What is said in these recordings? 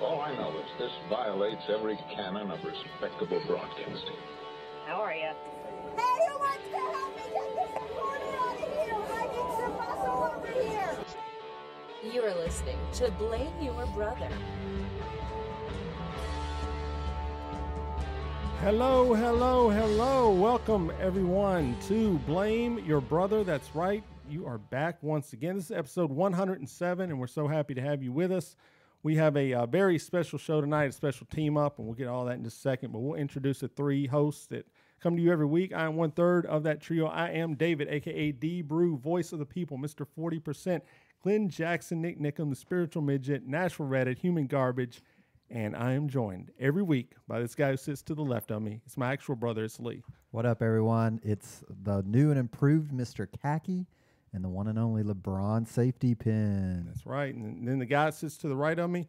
All I know is this violates every canon of respectable broadcasting. How are you? Hey, who wants to help me get this recorder out of here? I need some muscle over here. You are listening to Blame Your Brother. Hello, hello, hello. Welcome, everyone, to Blame Your Brother. That's right. You are back once again. This is episode 107, and we're so happy to have you with us. We have a very special show tonight, a special team up, and we'll get all that in just a second. But we'll introduce the three hosts that come to you every week. I am one third of that trio. I am David, a.k.a. D-Brew, voice of the people, Mr. 40%, Glenn Jackson, Nick Nickham, the spiritual midget, Nashville Reddit, human garbage. And I am joined every week by this guy who sits to the left of me. It's my actual brother, it's Lee. What up, everyone? It's the new and improved Mr. Khaki and the one and only LeBron safety pin. That's right. And then the guy that sits to the right of me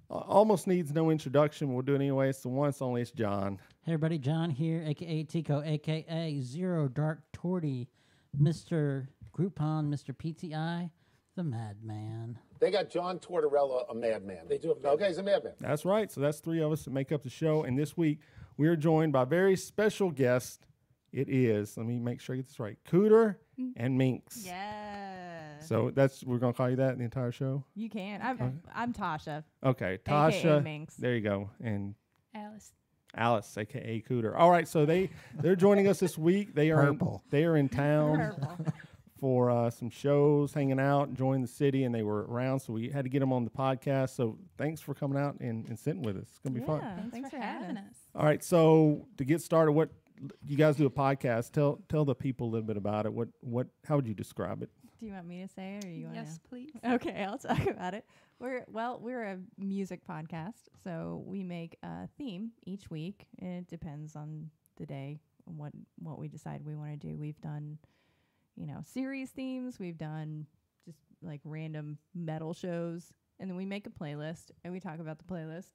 almost needs no introduction. We'll do it anyway. It's the one, it's only, it's John. Hey, everybody. John here, a.k.a. Tico, a.k.a. Zero Dark Torty, Mr. Groupon, Mr. PTI, the Madman. They got John Tortorella, a madman. They do. Okay, he's a madman. That's right. So that's three of us that make up the show. And this week, we are joined by a very special guest. It is, let me make sure I get this right, Cooter and Minx. Yeah. So we're going to call you that the entire show? You can. I'm Tasha. Okay, Tasha. AKA Minx. There you go. And Alice, a.k.a. Cooter. All right, so they're joining us this week. They are in town for some shows, hanging out, enjoying the city, and they were around, so we had to get them on the podcast. So thanks for coming out and sitting with us. It's going to be fun. Thanks for having us. All right, so to get started, what you guys do a podcast. Tell the people a little bit about it. How would you describe it? Do you want me to say it, or you want to? Yes, please. Okay, I'll talk about it. We're a music podcast, so we make a theme each week. It depends on the day and what we decide we want to do. We've done, series themes. We've done just like random metal shows, and then we make a playlist and we talk about the playlist.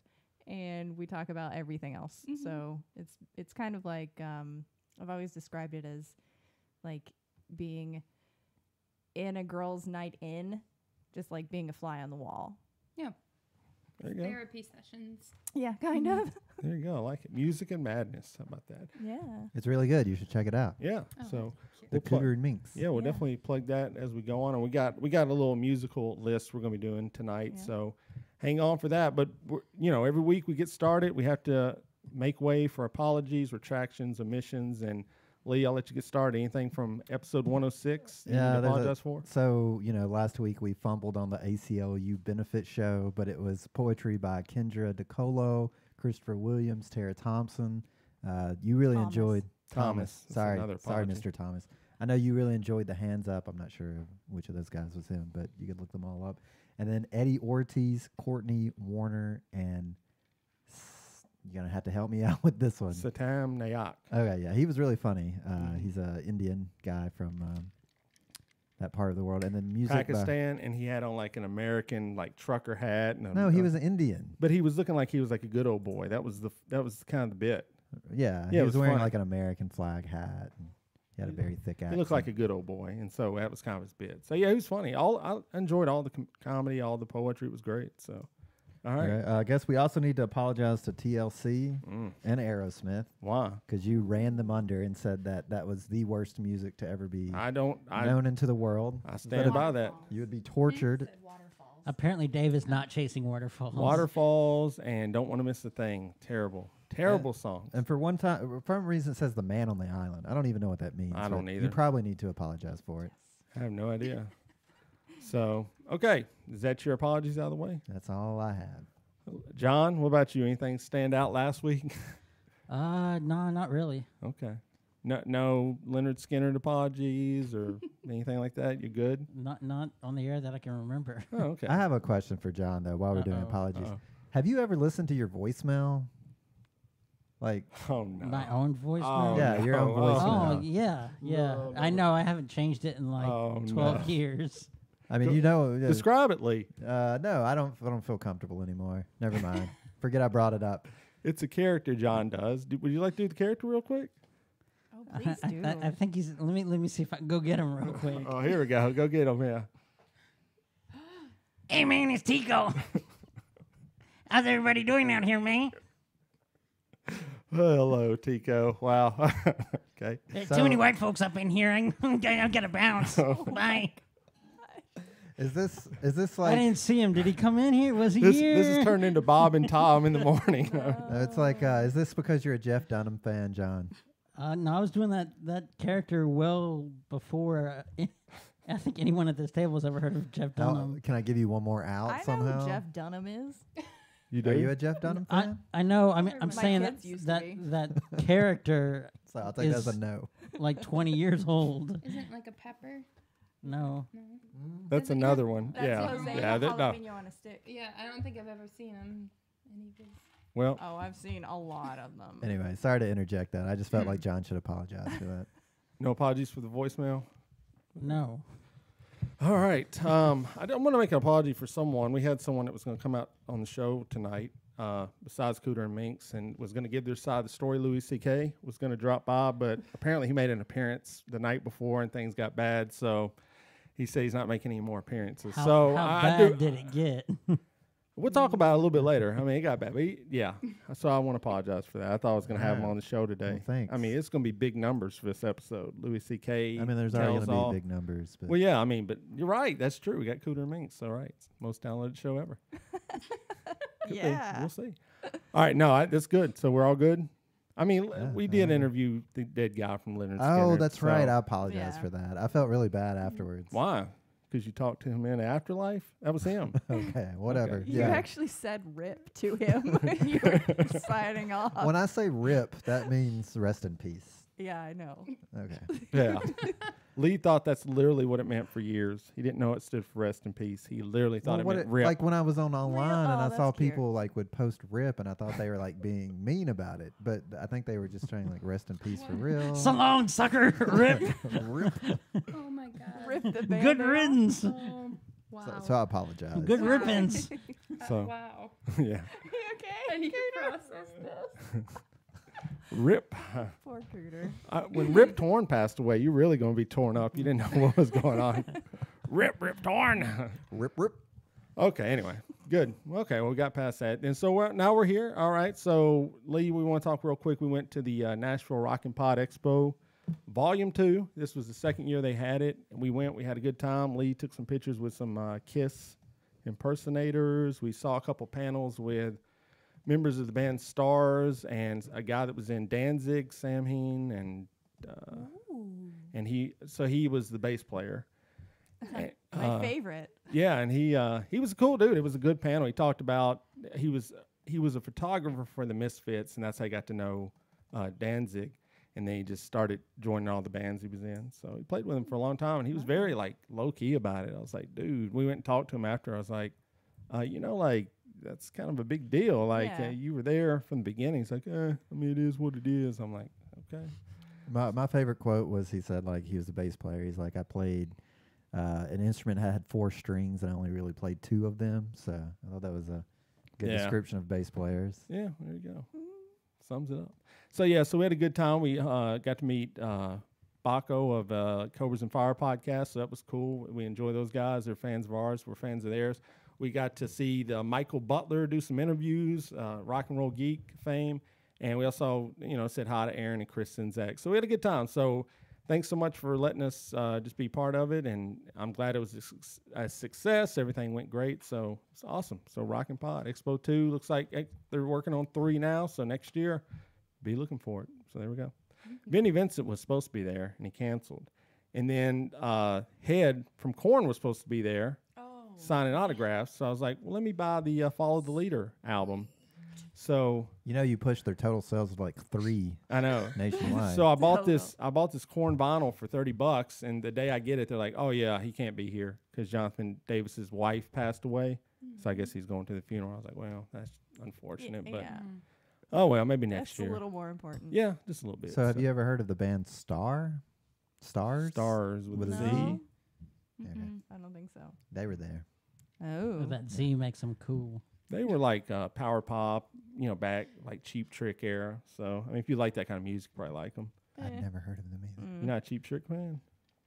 And we talk about everything else. Mm-hmm. So it's kind of like, I've always described it as like being in a girl's night in, just like being a fly on the wall. Yeah. There you go. Therapy sessions. Yeah, kind of. There you go. I like it. Music and madness. How about that? Yeah. It's really good. You should check it out. Yeah. So the Cooter and Minx. Yeah, we'll definitely plug that as we go on. And we got a little musical list we're going to be doing tonight. Yeah. So hang on for that. But, every week we get started, we have to make way for apologies, retractions, omissions. And, Lee, I'll let you get started. Anything from episode 106 you need to apologize for? So, last week we fumbled on the ACLU benefit show, but it was poetry by Kendra DeColo, Christopher Williams, Tara Thompson. You really enjoyed Thomas. Sorry, Mr. Thomas. I know you really enjoyed the Hands Up. I'm not sure which of those guys was him, but you could look them all up. And then Eddie Ortiz, Courtney Warner, and you're going to have to help me out with this one. Satam Nayak. Okay, yeah. He was really funny. He's an Indian guy from that part of the world. And then music Pakistan, and he had on like an American like trucker hat. No, he was an Indian. But he was looking like he was like a good old boy. That was kind of the bit. Yeah, he was wearing like an American flag hat. And he had a very thick accent. He looked like a good old boy, and so that was kind of his bit. So, yeah, he was funny. I enjoyed all the comedy, all the poetry. It was great. So, all right. I guess we also need to apologize to TLC and Aerosmith. Why? Because you ran them under and said that was the worst music to ever be known into the world. I stand by that. You would be tortured. Apparently, Dave is not chasing waterfalls. Waterfalls and Don't Want to Miss a Thing. Terrible songs. And for some reason, it says The Man on the Island. I don't even know what that means. I don't either. You probably need to apologize for it. I have no idea. So, okay. Is that your apologies out of the way? That's all I have. John, what about you? Anything stand out last week? No, not really. Okay. No Leonard Skinner apologies or anything like that? You're good? Not on the air that I can remember. Oh, okay. I have a question for John, though, while we're doing apologies. Have you ever listened to your voicemail? Like, oh no, my own voicemail. Yeah, your own voicemail. Oh yeah. No. I know. I haven't changed it in like 12 years. I mean, describe it, Lee. No, I don't feel comfortable anymore. Never mind. Forget I brought it up. It's a character John does. Would you like to do the character real quick? Oh, please do. I think he's. Let me see if I can go get him real quick. Oh, here we go. Go get him. Yeah. Hey man, it's Tico. How's everybody doing out here, man? Hello, Tico. Wow. Okay. There's too many white folks up in here. I've got to bounce. Bye. Is this I like? didn't see him. Did he come in here? Was he This here? has turned into Bob and Tom in the morning. It's like. Is this because you're a Jeff Dunham fan, John? No, I was doing that character well before. I think anyone at this table has ever heard of Jeff Dunham. Can I give you one more out I know somehow? who Jeff Dunham is. You do? Are you a Jeff Dunham fan? I know. I mean, I'm My saying kids used to that be. that character So I'll take that as is- a no. like 20 years old. Isn't like a pepper? No. That's another one. That's Yeah. Jose Yeah. the No. jalapeno on a stick. Yeah, I don't think I've ever seen him. Any of his. Well, Oh, I've seen a lot of them. Anyway, sorry to interject that. I just felt like John should apologize for that. no apologies for the voicemail. No. All right. I want to make an apology for someone. We had someone that was going to come out on the show tonight, besides Cooter and Minx, and was going to give their side of the story. Louis C.K. was going to drop by, but apparently he made an appearance the night before and things got bad, so he said he's not making any more appearances. How I bad did it get? We'll talk about it a little bit later. I mean, it got bad, but yeah. So I want to apologize for that. I thought I was going to have him on the show today. Well, thanks. I mean, it's going to be big numbers for this episode. Louis C.K. I mean, there's already going to be big numbers. But Well, yeah, I mean, but you're right. That's true. We got Cooter and Minx. All right. It's the most downloaded show ever. Could be. Yeah. We'll see. All right. No, that's good. So we're all good. I mean, Yeah, we did interview the dead guy from Leonard oh, Skinner. that's so- right. I apologize Yeah. for that. I felt really bad afterwards. Why? Because you talked to him in the afterlife? That was him. Okay, whatever. You Yeah. actually said "rip" to him when you were signing off. When I say rip, that means rest in peace. Yeah, I know. Okay. Yeah. Lee thought that's literally what it meant for years. He didn't know it stood for rest in peace. He literally thought Well, it meant rip. like when I was on online and Oh, I saw that's cute. people like would post rip and I thought they were like being mean about it, but I think they were just trying like rest in peace for real. So long, sucker. Rip. Rip. Oh my god. Rip the band. Good riddance. Oh, wow. So I apologize. Good rippings. So, Wow. yeah. Okay. I need to process this. Rip. Poor Cooter. When Rip Torn passed away, you're really going to be torn up. You didn't know what was going on. Rip Torn. Rip, rip. Okay, anyway. Good. Okay, well, we got past that. And so now we're here. All right. So, Lee, we want to talk real quick. We went to the Nashville Rock and Pod Expo, Volume 2. This was the second year they had it. And we went. We had a good time. Lee took some pictures with some Kiss impersonators. We saw a couple panels with members of the band Stars and a guy that was in Danzig, Samhain, and he was the bass player. And, My favorite. yeah, and he was a cool dude. It was a good panel. He talked about he was a photographer for the Misfits, and that's how I got to know Danzig. And then he just started joining all the bands he was in. So he played with him for a long time, and he was very like low key about it. I was like, dude, we went and talked to him after. I was like, like that's kind of a big deal. Like Yeah. you were there from the beginning. He's like, I mean, it is what it is. I'm like, okay. My favorite quote was he said like he was a bass player. He's like I played an instrument that had 4 strings and I only really played 2 of them. So I thought that was a good Yeah. description of bass players. Yeah, there you go. Sums it up. So yeah, so we had a good time. We got to meet Baco of Cobras and Fire podcast. So that was cool. We enjoy those guys. They're fans of ours. We're fans of theirs. We got to see the Michael Butler do some interviews, rock and roll geek fame, and we also said hi to Aaron and Chris Sinzak. So we had a good time. So thanks so much for letting us just be part of it, and I'm glad it was a success. Everything went great, so it's awesome. So Rock and Pod Expo 2 looks like they're working on 3 now. So next year, be looking for it. So there we go. Vinnie Vincent was supposed to be there, and he canceled. And then Head from Korn was supposed to be there signing autographs. So I was like, well, let me buy the Follow the Leader album. So You pushed their total sales of like 3 I know. nationwide. So I bought this Korn vinyl for $30, and the day I get it, they're like, "Oh yeah, he can't be here because Jonathan Davis's wife passed away." So I guess he's going to the funeral. I was like, "Well, that's unfortunate, but Yeah. oh well, maybe next That's year." a little more important. Yeah, just a little bit. So have you ever heard of the band Stars? Stars with a Z? No. Okay. I don't think so. They were there. Oh. That Z makes them cool. They were like power pop, back like Cheap Trick era. So I mean, if you like that kind of music, you probably like them. I've never heard of them either. You're not a Cheap Trick fan.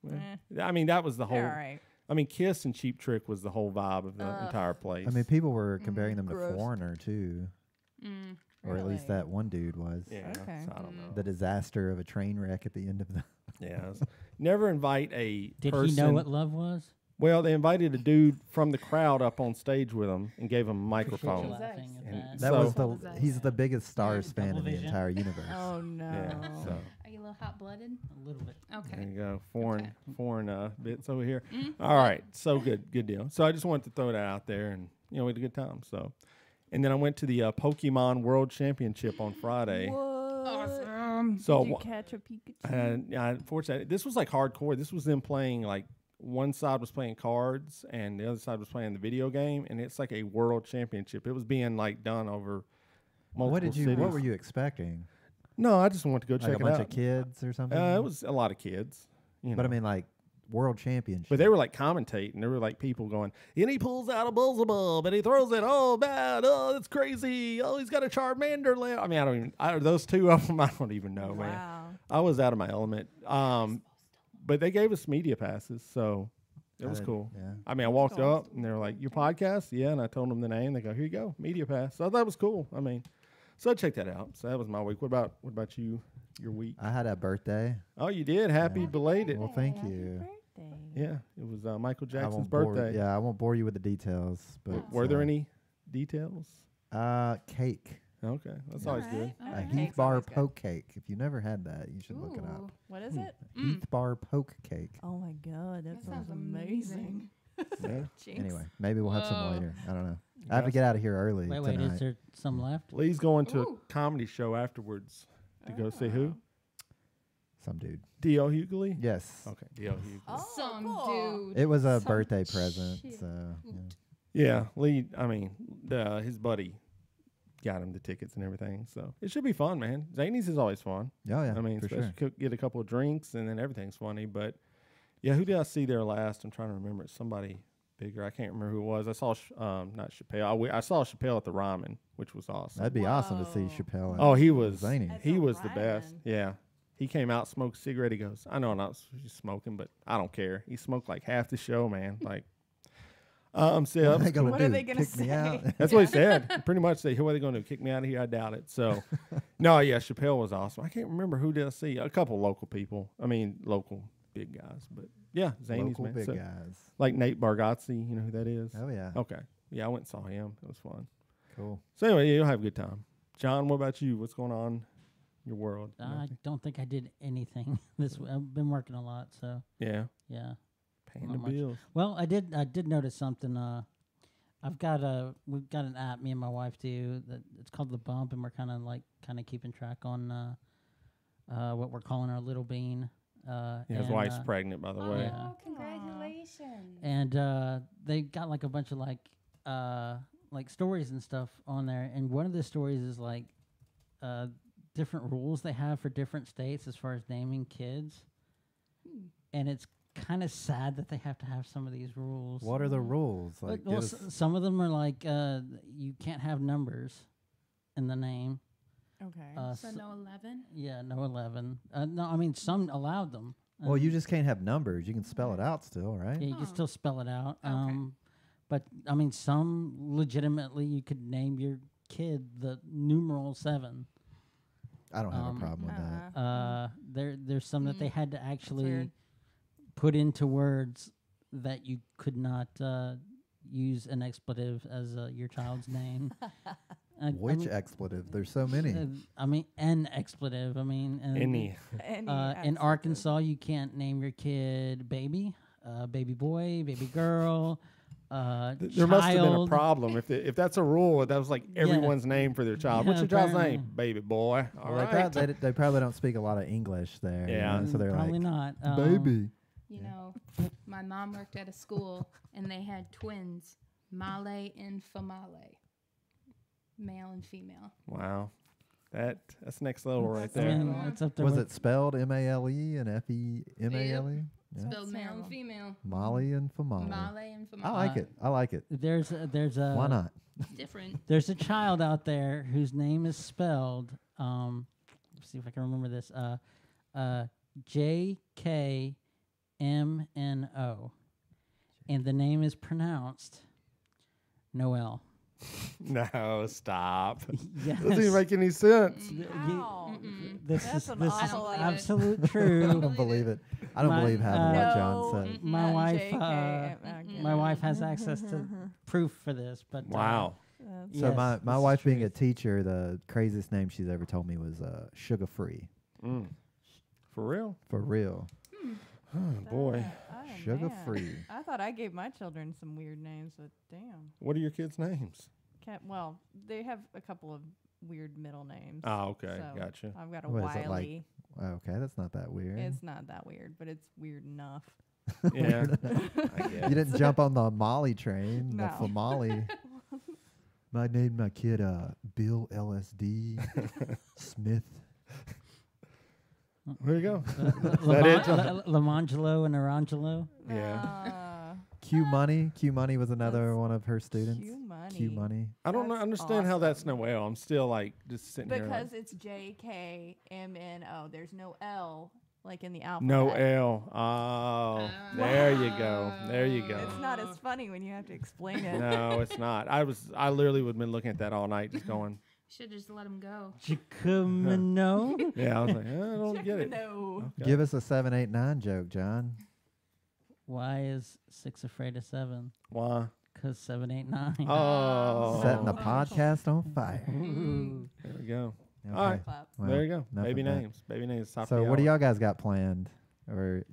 Well, I mean, that was the whole. All right. I mean, Kiss and Cheap Trick was the whole vibe of the entire place. I mean, people were comparing them to gross. Foreigner too, or at least Really? that one dude was. yeah, Okay. so I don't know. The disaster of a train wreck at the end of the. Yeah, it was- never invite a Did person. he know what love was? Well, they invited a dude from the crowd up on stage with them and gave him a Appreciate you microphone. laughing at And that. That So- was the. What was that? He's the biggest Stars Yeah, fan in double the vision. entire universe. Oh no. Yeah, so Are you a little hot blooded? A little bit. there Okay. you go. Foreign bits over here. Mm-hmm. All right, so good deal. So I just wanted to throw that out there, and we had a good time. So, and then I went to the Pokemon World Championship on Friday. Awesome. So Did you wha- catch a Pikachu? And unfortunately, this was like hardcore. This was them playing like one side was playing cards and the other side was playing the video game, and it's like a world championship. It was being like done over multiple What did you? cities. What were you expecting? No, I just wanted to go Like check a it bunch out. of kids or something? It was a lot of kids. But I mean, like world championship. But they were like commentating. There were like people going, and he pulls out a Beelzebub and he throws it. Oh, bad. Oh, that's crazy. Oh, he's got a Charmander left. I mean, I don't even, those two of them, I don't even know, man. Wow. I was out of my element. But they gave us media passes, so it was didn't- cool. yeah. I mean, I walked up and they were like, your podcast? Yeah. And I told them the name. They go, here you go, media pass. So that was cool. I mean, so check that out. So that was my week. What about you, your week? I had a birthday. Oh, you did? Happy belated. Well, thank Happy you. birthday. Yeah, it was Michael I Jackson's won't birthday. Bore, yeah, I won't bore you with the details. But Were there any details? cake? Okay, that's always good. A Cake's Heath Bar always good. poke cake. If you never had that, you should look it up. Ooh. What is it? Heath Bar poke cake. Oh my god, that, That sounds sounds amazing. Yeah. Jinx. Anyway, maybe we'll have some Whoa. later. I don't know. I have to get out of here early Wait, tonight. is there some left? Lee's going to Ooh. a comedy show afterwards to go see who? Some dude. D.L. Hughley? Yes. Okay, D.L. Hughley. Oh, Some cool. dude. It was a Some birthday present. shit. So yeah. Yeah, Lee, I mean, his buddy got him the tickets and everything. So it should be fun, man. Zanies is always fun. Oh, yeah. I mean, for especially sure. get a couple of drinks and then everything's funny. But yeah, who did I see there last? I'm trying to remember. It's somebody bigger. I can't remember who it was. I saw, not Chappelle. I saw Chappelle at the Ryman, which was awesome. That'd be awesome to see Whoa. Chappelle. Oh, he was Zany. At he the was the best. Ryman. Yeah. He came out, smoked a cigarette. He goes, I know I'm not smoking, but I don't care. He smoked like half the show, man. Like, so What that are was they gonna What do? are they gonna Kick me say? out? that's what he said. Pretty much say, what are they going to do? Kick me out of here? I doubt it. So, no, yeah, Chappelle was awesome. I can't remember who did I see. A couple local people. I mean, local big guys. But yeah, Zanies, Local man. big So, guys. like Nate Bargatze, you know who that is? Oh yeah. Okay. Yeah, I went and saw him. It was fun. Cool. So anyway, yeah, you'll have a good time. John, what about you? What's going on in your world? I don't think I did anything this week. I've been working a lot, so Yeah, yeah. paying Not the much. bills. Well, I did notice something. We've got an app, me and my wife do, that it's called The Bump, and we're kind of keeping track on what we're calling our little bean. Yeah, his and, wife's pregnant, by the way. yeah. Oh, congratulations. And they got like a bunch of like stories and stuff on there, and one of the stories is like different rules they have for different states as far as naming kids, and it's kind of sad that they have to have some of these rules. What are the rules? Like, Well, give us- some of them are like you can't have numbers in the name. Okay. So no 11? Yeah, no 11. No, I mean some allowed them. well, you just can't have numbers. You can spell it out still, right? Yeah, you can still spell it out. Okay. But I mean, some legitimately you could name your kid the numeral 7. I don't have a problem with that. There's some that they had to actually weird. put into words that you could not use an expletive as your child's name. Which expletive? There's so many. I mean, an expletive. I mean, Any. in Arkansas, you can't name your kid baby, baby boy, baby girl. There must have been a child. problem if that's a rule. That was like everyone's name for their child. What's Yeah, your child's apparently. name? Baby boy. All Well, right. they probably don't speak a lot of English there. you Yeah. know, so they're Probably like, not. baby. You know, my mom worked at a school and they had twins, Male and Famale, male and female. Wow, that's next level right I there. mean, it's up there. Was with- it spelled M-A-L-E and F-E-M-A-L-E? Yeah. Spelled male and terrible. female. Molly and Famali. Male and Famale. I like it. I like it. There's a Why not? Different. There's a child out there whose name is spelled. Let's see if I can remember this. JKMNO, and the name is pronounced Noel. No, stop. Yes. Doesn't even make any sense. Wow. This That's is an this is awful idea. absolute I true. don't believe it. I don't believe half of what John said. My wife, JK. my wife has access to proof for this, but Wow. So yes, my this is wife being a truth. teacher, the craziest name she's ever told me was sugar free. Mm. For real? For real. Oh, boy. Sugar man. free. I thought I gave my children some weird names, but damn. What are your kids' names? Well, they have a couple of weird middle names. Oh, okay. So Gotcha. I've got a What is it, like? Wiley. Okay, that's not that weird. It's not that weird, but it's weird enough. Yeah. I guess. You didn't jump on the Molly train, No. the Molly. I named my kid Bill LSD Smith. There you go. Is that it? Lamangelo and Arangelo. Yeah. Q Money. Q Money was another one of her students. Q Money. Q Money. I don't That's understand how that's awesome. Noel. I'm still like just sitting here. Because Like, it's JKMNO. There's no L like in the alphabet. no L. Oh, there you go. There you go. It's not as funny when you have to explain it. No, it's not. I literally would have been looking at that all night, just going. Should just let him go. Chicumino. Yeah, I was like, I don't get it. No. Okay. Give us a 7, 8, 9 joke, John. Why is 6 afraid of 7? Why? 'Cause 7, 8, 9. Oh, Setting the podcast on fire. There we go. Okay. All right. Clap. Well, There you go. enough Baby of that. names. Baby names. Top So of the what do hour y'all guys got planned, or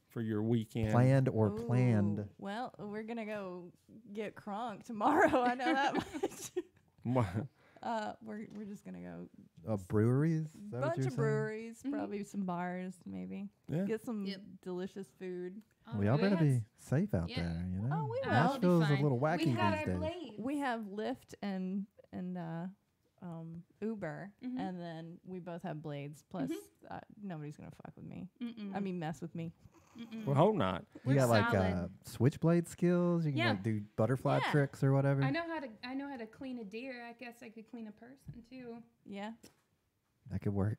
for your weekend? planned or Ooh, planned? Well, we're gonna go get crunk tomorrow. I know that much. What? We're just gonna go Breweries? Is that what bunch you're of saying? breweries, probably some bars, maybe. Yeah. Get some Yep. delicious food. Well, y'all better Yes. be safe out Yeah. there. You know, Oh, we will. Nashville's a Fine. little wacky We these got our days. blades. We have Lyft and Uber, Mhm. and then we both have blades. Plus, nobody's gonna fuck with me. Mm-mm. I mean, mess with me. Well, hope not. You We're got like solid. switchblade skills. You can Yeah. like do butterfly Yeah. tricks or whatever. I know how to clean a deer. I guess I could clean a person too. Yeah, That could work.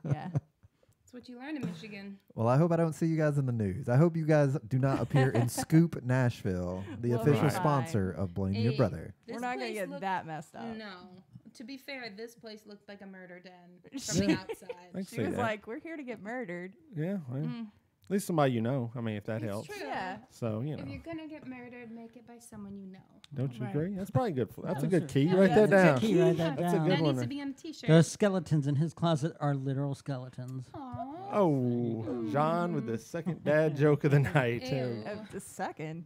yeah. That's what you learn in Michigan. Well, I hope I don't see you guys in the news. I hope you guys do not appear in Scoop Nashville, the Well, official right. sponsor of Blame Your Hey, Brother. We're this not gonna place get looked- that messed up. No. To be fair, this place looked like a murder den from She- the outside. I can She see was that. like, "We're here to get murdered." Yeah. Well, Mm. at least somebody you know. I mean, if that It's helps. true. Yeah. So you If know, you're gonna get murdered, make it by someone you know. don't you Right. agree? That's probably good. That's a Yeah. good key. Yeah, Write that that's a down. good Key, write that That's a down. good That one. needs to be on a t-shirt. Those skeletons in his closet are literal skeletons. Aw. Oh, John with the second dad joke of the night. Ew. The second.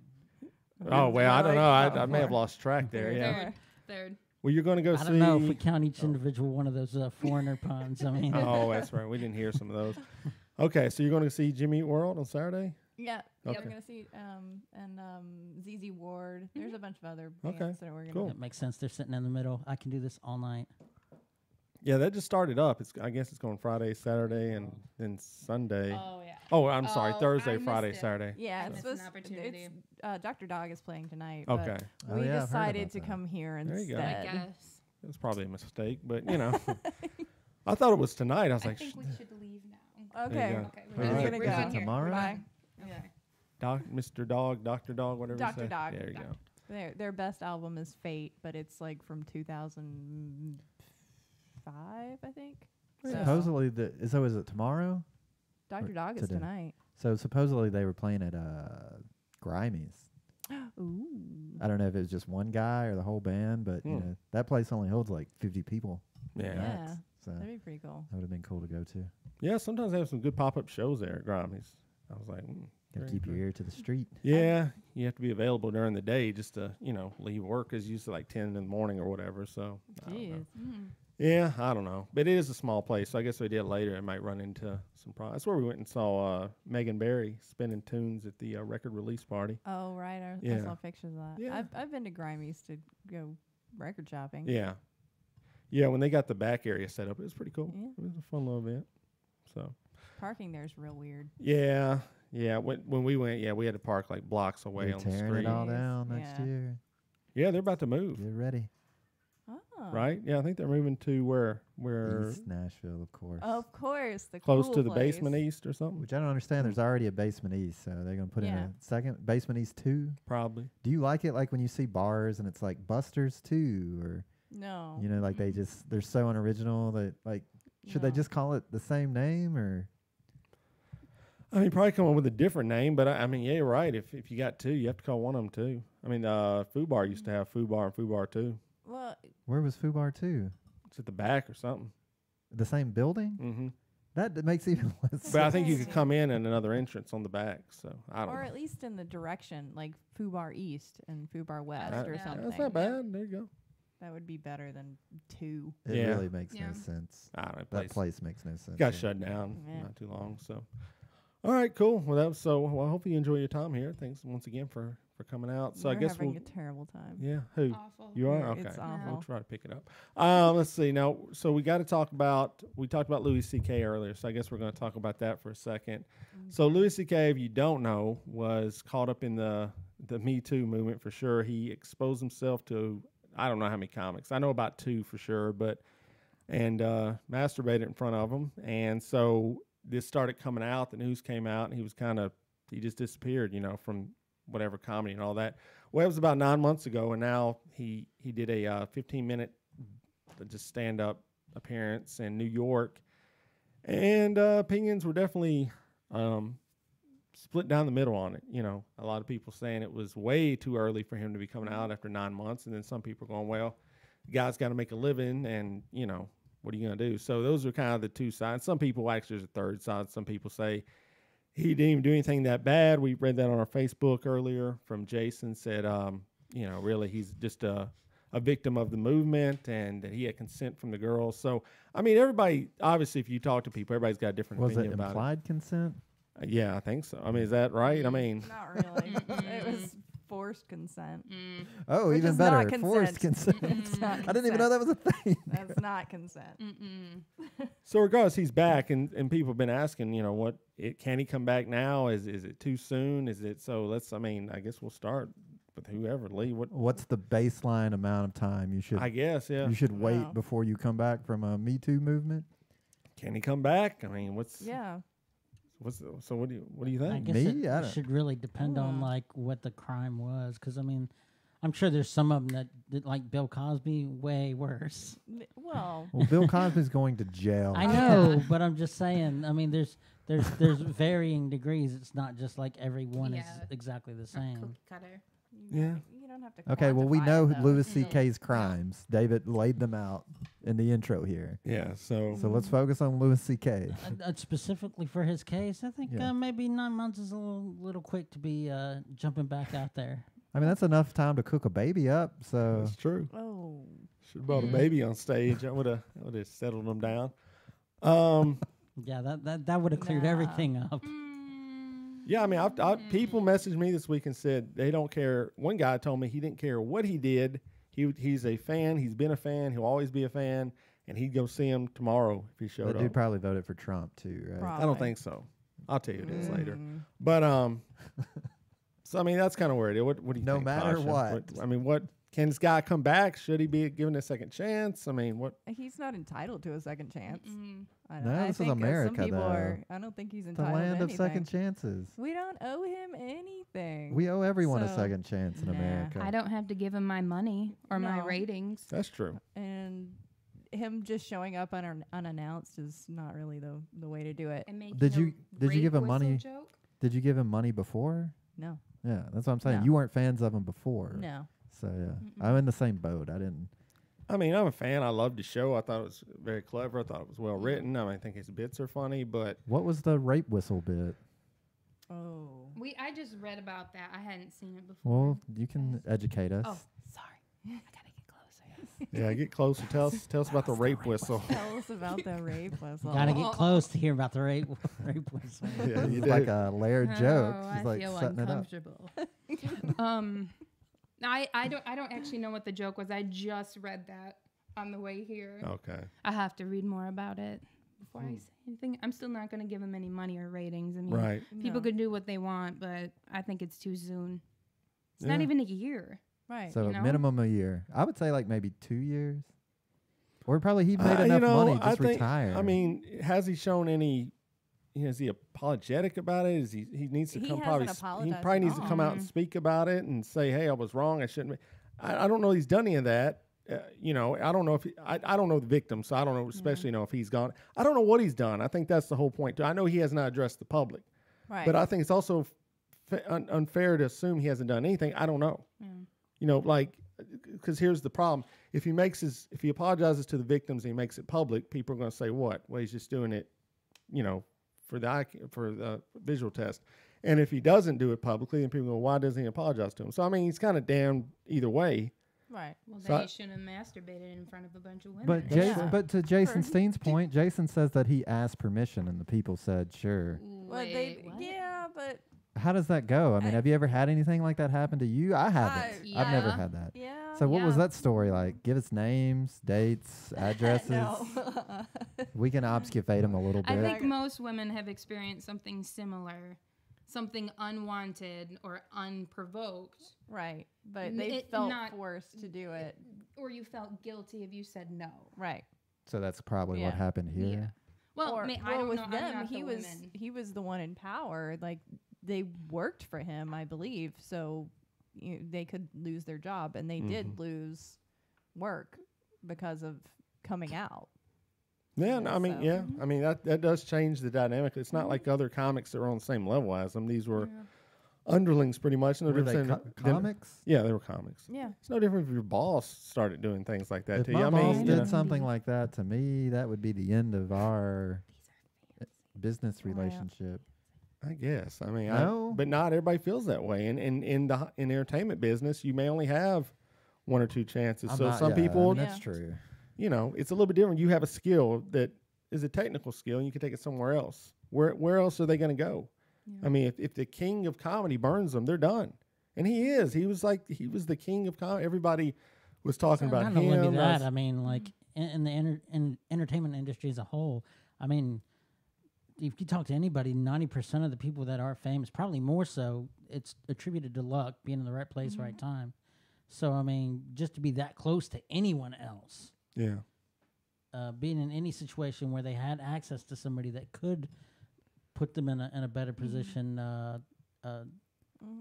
Oh well, I don't know. Like, I may have lost track there. Yeah. Third. Well, you're going to go I see. don't know if we count each individual one of those foreigner puns. I mean, Oh, that's right. We didn't hear some of those. Okay, so you're going to see Jimmy Eat World on Saturday? Yeah. Okay. We're gonna see ZZ Ward. There's a bunch of other Okay, bands that we're gonna. cool. that makes sense. They're sitting in the middle. I can do this all night. Yeah, that just started up. I guess it's going Friday, Saturday, and then Sunday. Oh yeah. Oh, I'm sorry. Oh, Thursday, I missed Friday, it. Saturday. Yeah, I it's missed an supposed. opportunity. It's Dr. Dog is playing tonight. Okay. But Oh, we yeah, I've heard decided about to that. come here There you go. I instead. guess. That's probably a mistake, but you know. I thought it was tonight. I was I like, think we should leave now. Okay. There you go. Okay, All we're right. done. Gonna We're go. done here. Tomorrow? Bye. Okay. Mr. Dog, Dr. Dog, whatever you Dr. say. Dog. There you go. Their best album is Fate, but it's like from 2005, I think. So Supposedly, is it tomorrow? Dr. Dog is today? tonight. So supposedly they were playing at Grimey's. Ooh. I don't know if it was just one guy or the whole band, but you know that place only holds like 50 people. Yeah. Yeah. So That'd be pretty cool. that would have been cool to go to. Yeah, sometimes they have some good pop-up shows there at Grammys. I was like, Got very to keep your good. ear to the street. Yeah, you have to be available during the day just to, leave work is usually like 10 in the morning or whatever. So, I don't know. Jeez. Yeah, I don't know. But it is a small place, so I guess if we did it later, it might run into some problems. That's where we went and saw Megan Barry spinning tunes at the record release party. Oh, right. I Yeah. saw pictures of that. Yeah. I've been to Grimey's to go record shopping. Yeah. Yeah, when they got the back area set up, it was pretty cool. Yeah. It was a fun little event. So, Parking there is real weird. yeah. When we went, we had to park like blocks away They're on the tearing street. it all down next Yeah. year. Yeah, they're about to move. Get ready. Oh. right? Yeah, I think they're moving to where East Nashville, of course. Of course, the close cool to the place. Basement East or something. Which I don't understand. There's already a Basement East, so they're going to put in Yeah. a second Basement East 2. Probably. Do you like it like when you see bars and it's like Buster's 2 or No. you know like they're so unoriginal that like should they No. just call it the same name or I mean, probably come up with a different name, but I mean, yeah, you're right. If you got two, you have to call one of them two. I mean, Foo Bar used to have Foo Bar and Foo Bar 2. Well, where was Foo Bar 2? It's at the back or something. The same building? Mm-hmm. That makes even less But I think you sense. could come in and another entrance on the back. So I don't or know. at least in the direction, like Foo Bar East and Foo Bar West That- or yeah. something. That's not bad. There you go. That would be better than 2. It Yeah. really makes Yeah. no sense. I don't know. That place makes no sense. got yeah. shut down Yeah. not too long. So, all right, cool. Well, that was well. Hopefully you enjoy your time here. Thanks once again for coming out. So We're I guess having we'll. a terrible time. Yeah. Who? Awful. You are Yeah, okay. it's We'll awful. try to pick it up. Let's see. Now, so we got to talk about. We talked about Louis C.K. earlier, so I guess we're going to talk about that for a second. So Louis C.K., if you don't know, was caught up in the Me Too movement for sure. He exposed himself to I don't know how many comics. I know about 2 for sure, and masturbated in front of them, and so this started coming out. The news came out, and he just disappeared, from whatever comedy and all that. Well, it was about 9 months ago, and now he did a 15-minute just stand-up appearance in New York, and opinions were definitely split down the middle on it. A lot of people saying it was way too early for him to be coming out after 9 months, and then some people going, well, the guy's got to make a living, and what are you going to do? So those are kind of the two sides. Some people actually, there's a third side. Some people say he didn't even do anything that bad. We read that on our Facebook earlier from Jason, said, really he's just a victim of the movement and that he had consent from the girls. So, I mean, everybody, obviously, if you talk to people, everybody's got a different Was it opinion about implied consent? it. Yeah, I think so. I mean, is that right? I mean, Not really. It was forced consent. Oh, Which even is not better. Forced consent. It's not I didn't even know that was a thing. That's not consent. so regardless, he's back, and people have been asking, can he come back now? Is it too soon? Is it so? I guess we'll start with whoever. Lee, What's the baseline amount of time you should? I guess, yeah. You should wait No. before you come back from a Me Too movement. Can he come back? I mean, Yeah. so what do you I think? guess Me? I it don't- should really depend on like what the crime was, because I mean, I'm sure there's some of them that did, like Bill Cosby, way worse. Well, Well, Bill Cosby's going to jail. I know, but I'm just saying. I mean, there's varying degrees. It's not just like everyone is Yeah. exactly the same. Cookie cutter. Yeah. You don't have to. Okay, well, we quantify know it, though. Louis C.K.'s crimes. David laid them out in the intro here. Yeah. So So let's focus on Louis C.K. Specifically for his case, I think Yeah. maybe 9 months is a little quick to be jumping back out there. I mean, that's enough time to cook a baby up. So that's true. Oh. Should have brought a baby on stage. I would have settled them down. Yeah, that would have cleared Nah. everything up. Yeah, I mean, people messaged me this week and said they don't care. One guy told me he didn't care what he did. He's a fan. He's been a fan. He'll always be a fan, and he'd go see him tomorrow if he showed that up. dude probably voted for Trump too, right? Probably. I don't think so. I'll tell you this later. Mm. But so I mean, that's kind of where it is. What do you No think? matter Tasha? what. I mean, what can this guy come back? Should he be given a second chance? I mean, what? He's not entitled to a second chance. I No, I this is think, America, some people though. are. I don't think he's The entitled land to of anything. second chances. We don't owe him anything. We owe everyone a So, second chance in nah. America. I don't have to give him my money or my No. ratings. That's true. And him just showing up unannounced is not really the way to do it. And making Did a you give rape him whistle money? joke? Did you give him money before? No. Yeah, that's what I'm saying. No. You weren't fans of him before. No. So yeah, I'm in the same boat. I didn't. I mean, I'm a fan. I loved the show. I thought it was very clever. I thought it was well written. I mean, I think his bits are funny, but What was the rape whistle bit? Oh. I just read about that. I hadn't seen it before. Well, you can educate us. Oh, sorry. I gotta get closer. yeah, get closer. Tell us about the rape whistle. Tell us about the rape whistle. Gotta get close to hear about the rape whistle. Yeah, you It's like do. a layered joke. Oh, She's I like feel setting it up. uncomfortable. I don't actually know what the joke was. I just read that on the way here. Okay. I have to read more about it before I say anything. I'm still not going to give him any money or ratings. I mean, Right. people No. can do what they want, but I think it's too soon. It's Yeah. not even a year. Right. So you know? minimum a year. I would say like maybe 2 years. Or probably he made enough money to just retire. I mean, has he shown any? Is he apologetic about it? Is he needs to come probably? He probably needs to come out and speak about it and say, "Hey, I was wrong. I shouldn't." I don't know. He's done any of that. I don't know if I don't know the victim, so I don't know, especially know if he's gone. I don't know what he's done. I think that's the whole point. I know he has not addressed the public, Right. but I think it's also unfair to assume he hasn't done anything. I don't know. Because here's the problem: if he apologizes to the victims and he makes it public, people are going to say, "What? Well, he's just doing it, for the visual test." And if he doesn't do it publicly, then people go, "Why doesn't he apologize to him?" So I mean, he's kind of damned either way. Right. Well, then he shouldn't have masturbated in front of a bunch of women. But to Jason Steen's point, Jason says that he asked permission and the people said sure. Wait, but how does that go? I mean, have you ever had anything like that happen to you? I haven't. I've never had that. Yeah. So what was that story like? Give us names, dates, addresses. No. We can obfuscate them a little bit. I think most women have experienced something similar, something unwanted or unprovoked. Right. But they felt forced to do it. Or you felt guilty if you said no. Right. So that's probably what happened here. Yeah. Well, I don't with know. them, he was the one in power. Like, they worked for him, I believe, so they could lose their job, and they did lose work because of coming out. Yeah, I mean, that does change the dynamic. It's not like other comics that were on the same level as them. These were underlings, pretty much. No were different they comics? Yeah, they were comics. Yeah, it's no different if your boss started doing things like that if to my you. boss did something like that to me, that would be the end of our business relationship. I guess. I mean, but not everybody feels that way. And in the entertainment business, you may only have one or two chances. Some people, that's true. It's a little bit different. You have a skill that is a technical skill, and you can take it somewhere else. Where else are they going to go? Yeah. I mean, if the king of comedy burns them, they're done. And he is. He was the king of comedy. Everybody was talking about him. Not only that, I mean, like in the entertainment industry as a whole, I mean, if you talk to anybody, 90% of the people that are famous, probably more so, it's attributed to luck, being in the right place, right time. So, I mean, just to be that close to anyone else. Yeah. Being in any situation where they had access to somebody that could put them in a better position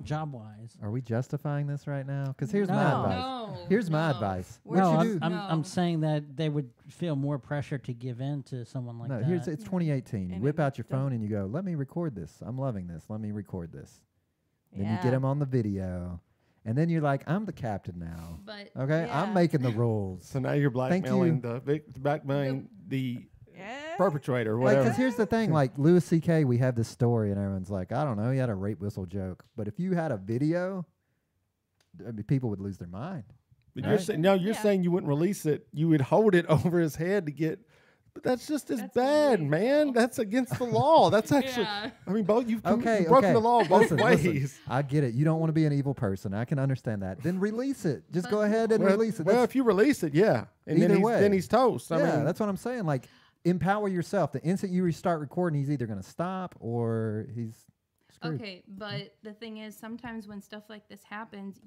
job-wise. Are we justifying this right now? Because here's my advice. Here's my advice. I'm saying that they would feel more pressure to give in to someone like that. It's 2018. You whip out your phone and you go, let me record this. I'm loving this. Let me record this. Then you get them on the video. And then you're like, I'm the captain now. But I'm making the rules. So now you're blackmailing the perpetrator, or whatever. Because here's the thing, like Louis C.K., we have this story, and everyone's like, I don't know, he had a rape whistle joke. But if you had a video, I mean, people would lose their mind. But you're saying you wouldn't release it. You would hold it over his head to get. But that's just as bad, man. That's against the law. That's actually. I mean, both you've broken the law both ways. Listen, I get it. You don't want to be an evil person. I can understand that. Then release it. Just go ahead and release it. Well, if you release it, and then he's toast. I mean, that's what I'm saying. Like, empower yourself. The instant you restart recording, he's either going to stop or he's screwed. Okay, but the thing is, sometimes when stuff like this happens,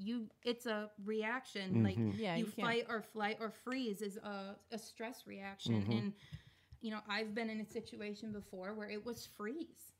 it's a reaction. Like you fight or flight or freeze is a stress reaction. And I've been in a situation before where it was freeze.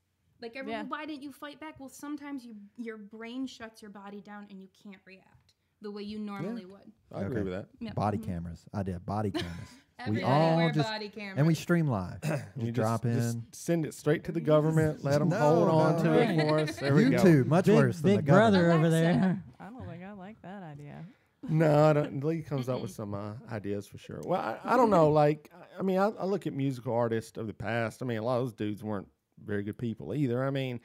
Like why didn't you fight back? Well, sometimes your brain shuts your body down and you can't react the way you normally would. I agree with that. Yeah. Body cameras. I did body cameras. We all wear body cameras. And we stream live. You drop in. Just send it straight to the government. Let them hold on to it for us. There we go. YouTube, much worse than the brother over there. I don't think I like that idea. No, I don't. Lee comes up with some ideas for sure. Well, I don't know. Like, I mean, I look at musical artists of the past. I mean, a lot of those dudes weren't very good people either. I mean,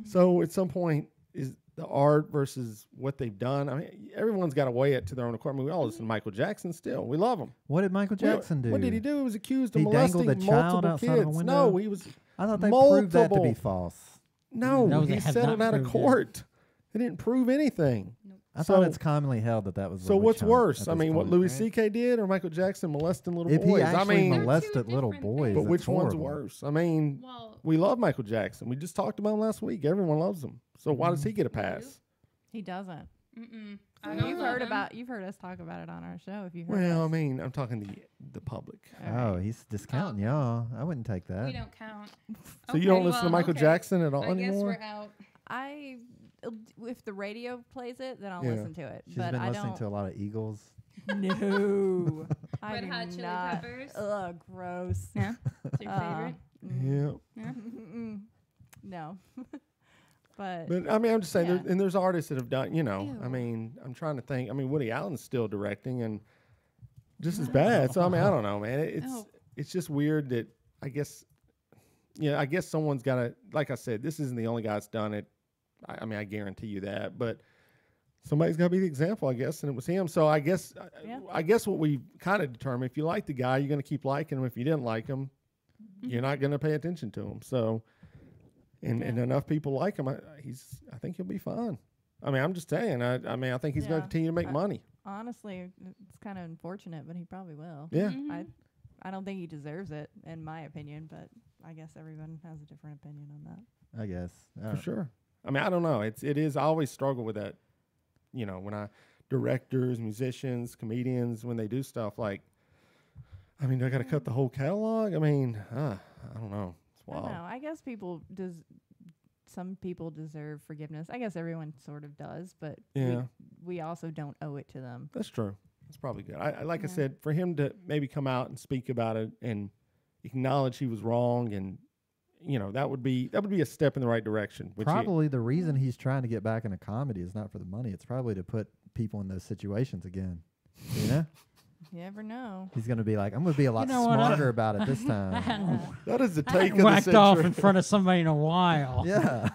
so at some point, is the art versus what they've done. I mean, everyone's got to weigh it to their own accord. I mean, we all listen to Michael Jackson still. We love him. What did Michael Jackson do? What did he do? He was accused of molesting multiple kids. No, he was I thought they proved that to be false. No, he settled out of court. They didn't prove anything. Nope. I thought it's commonly held that was. So what's worse? I mean, what Louis C.K. did or Michael Jackson molesting little boys? If he actually molested little boys, but which horrible. one's worse? I mean, we love Michael Jackson. We just talked about him last week. Everyone loves him. So why does he get a pass? He doesn't. You've heard us talk about it on our show. If you heard Well, us. I mean, I'm talking the public. Oh, he's discounting y'all. I wouldn't take that. We don't count. So you don't listen to Michael Jackson at all anymore? I guess we're out. If the radio plays it, then I'll Yeah. listen to it. She's but been I listening don't. to a lot of Eagles. No. I Red do Hot Chili not. Peppers? Ugh, gross. Yeah. It's your favorite? Yeah. No. But I mean, I'm just saying, yeah. there's artists that have done, you know, Ew. I mean, I'm trying to think. I mean, Woody Allen's still directing and just as bad. So, I mean, I don't know, man. It's just weird that I guess someone's got to, like I said, this isn't the only guy that's done it. I mean, I guarantee you that. But somebody's got to be the example, I guess, and it was him. So I guess what we kind of determined, if you like the guy, you're going to keep liking him. If you didn't like him, you're not going to pay attention to him. So, and enough people like him, I think he'll be fine. I mean, I'm just saying. I think he's going to continue to make money. Honestly, it's kind of unfortunate, but he probably will. Yeah. I don't think he deserves it, in my opinion, but I guess everyone has a different opinion on that. I guess. For sure. I mean, I don't know. It is. I always struggle with that. You know, when directors, musicians, comedians, when they do stuff like, I mean, they got to cut the whole catalog. I mean, I don't know. It's wild. I don't know. I guess some people deserve forgiveness. I guess everyone sort of does, but we also don't owe it to them. That's true. That's probably good. I said, for him to maybe come out and speak about it and acknowledge he was wrong, and you know, that would be a step in the right direction. Probably the reason he's trying to get back into comedy is not for the money. It's probably to put people in those situations again. You know? You never know. He's going to be like, I'm going to be a lot smarter about it this time. That is the take of the whacked century. off in front of somebody in a while. Yeah.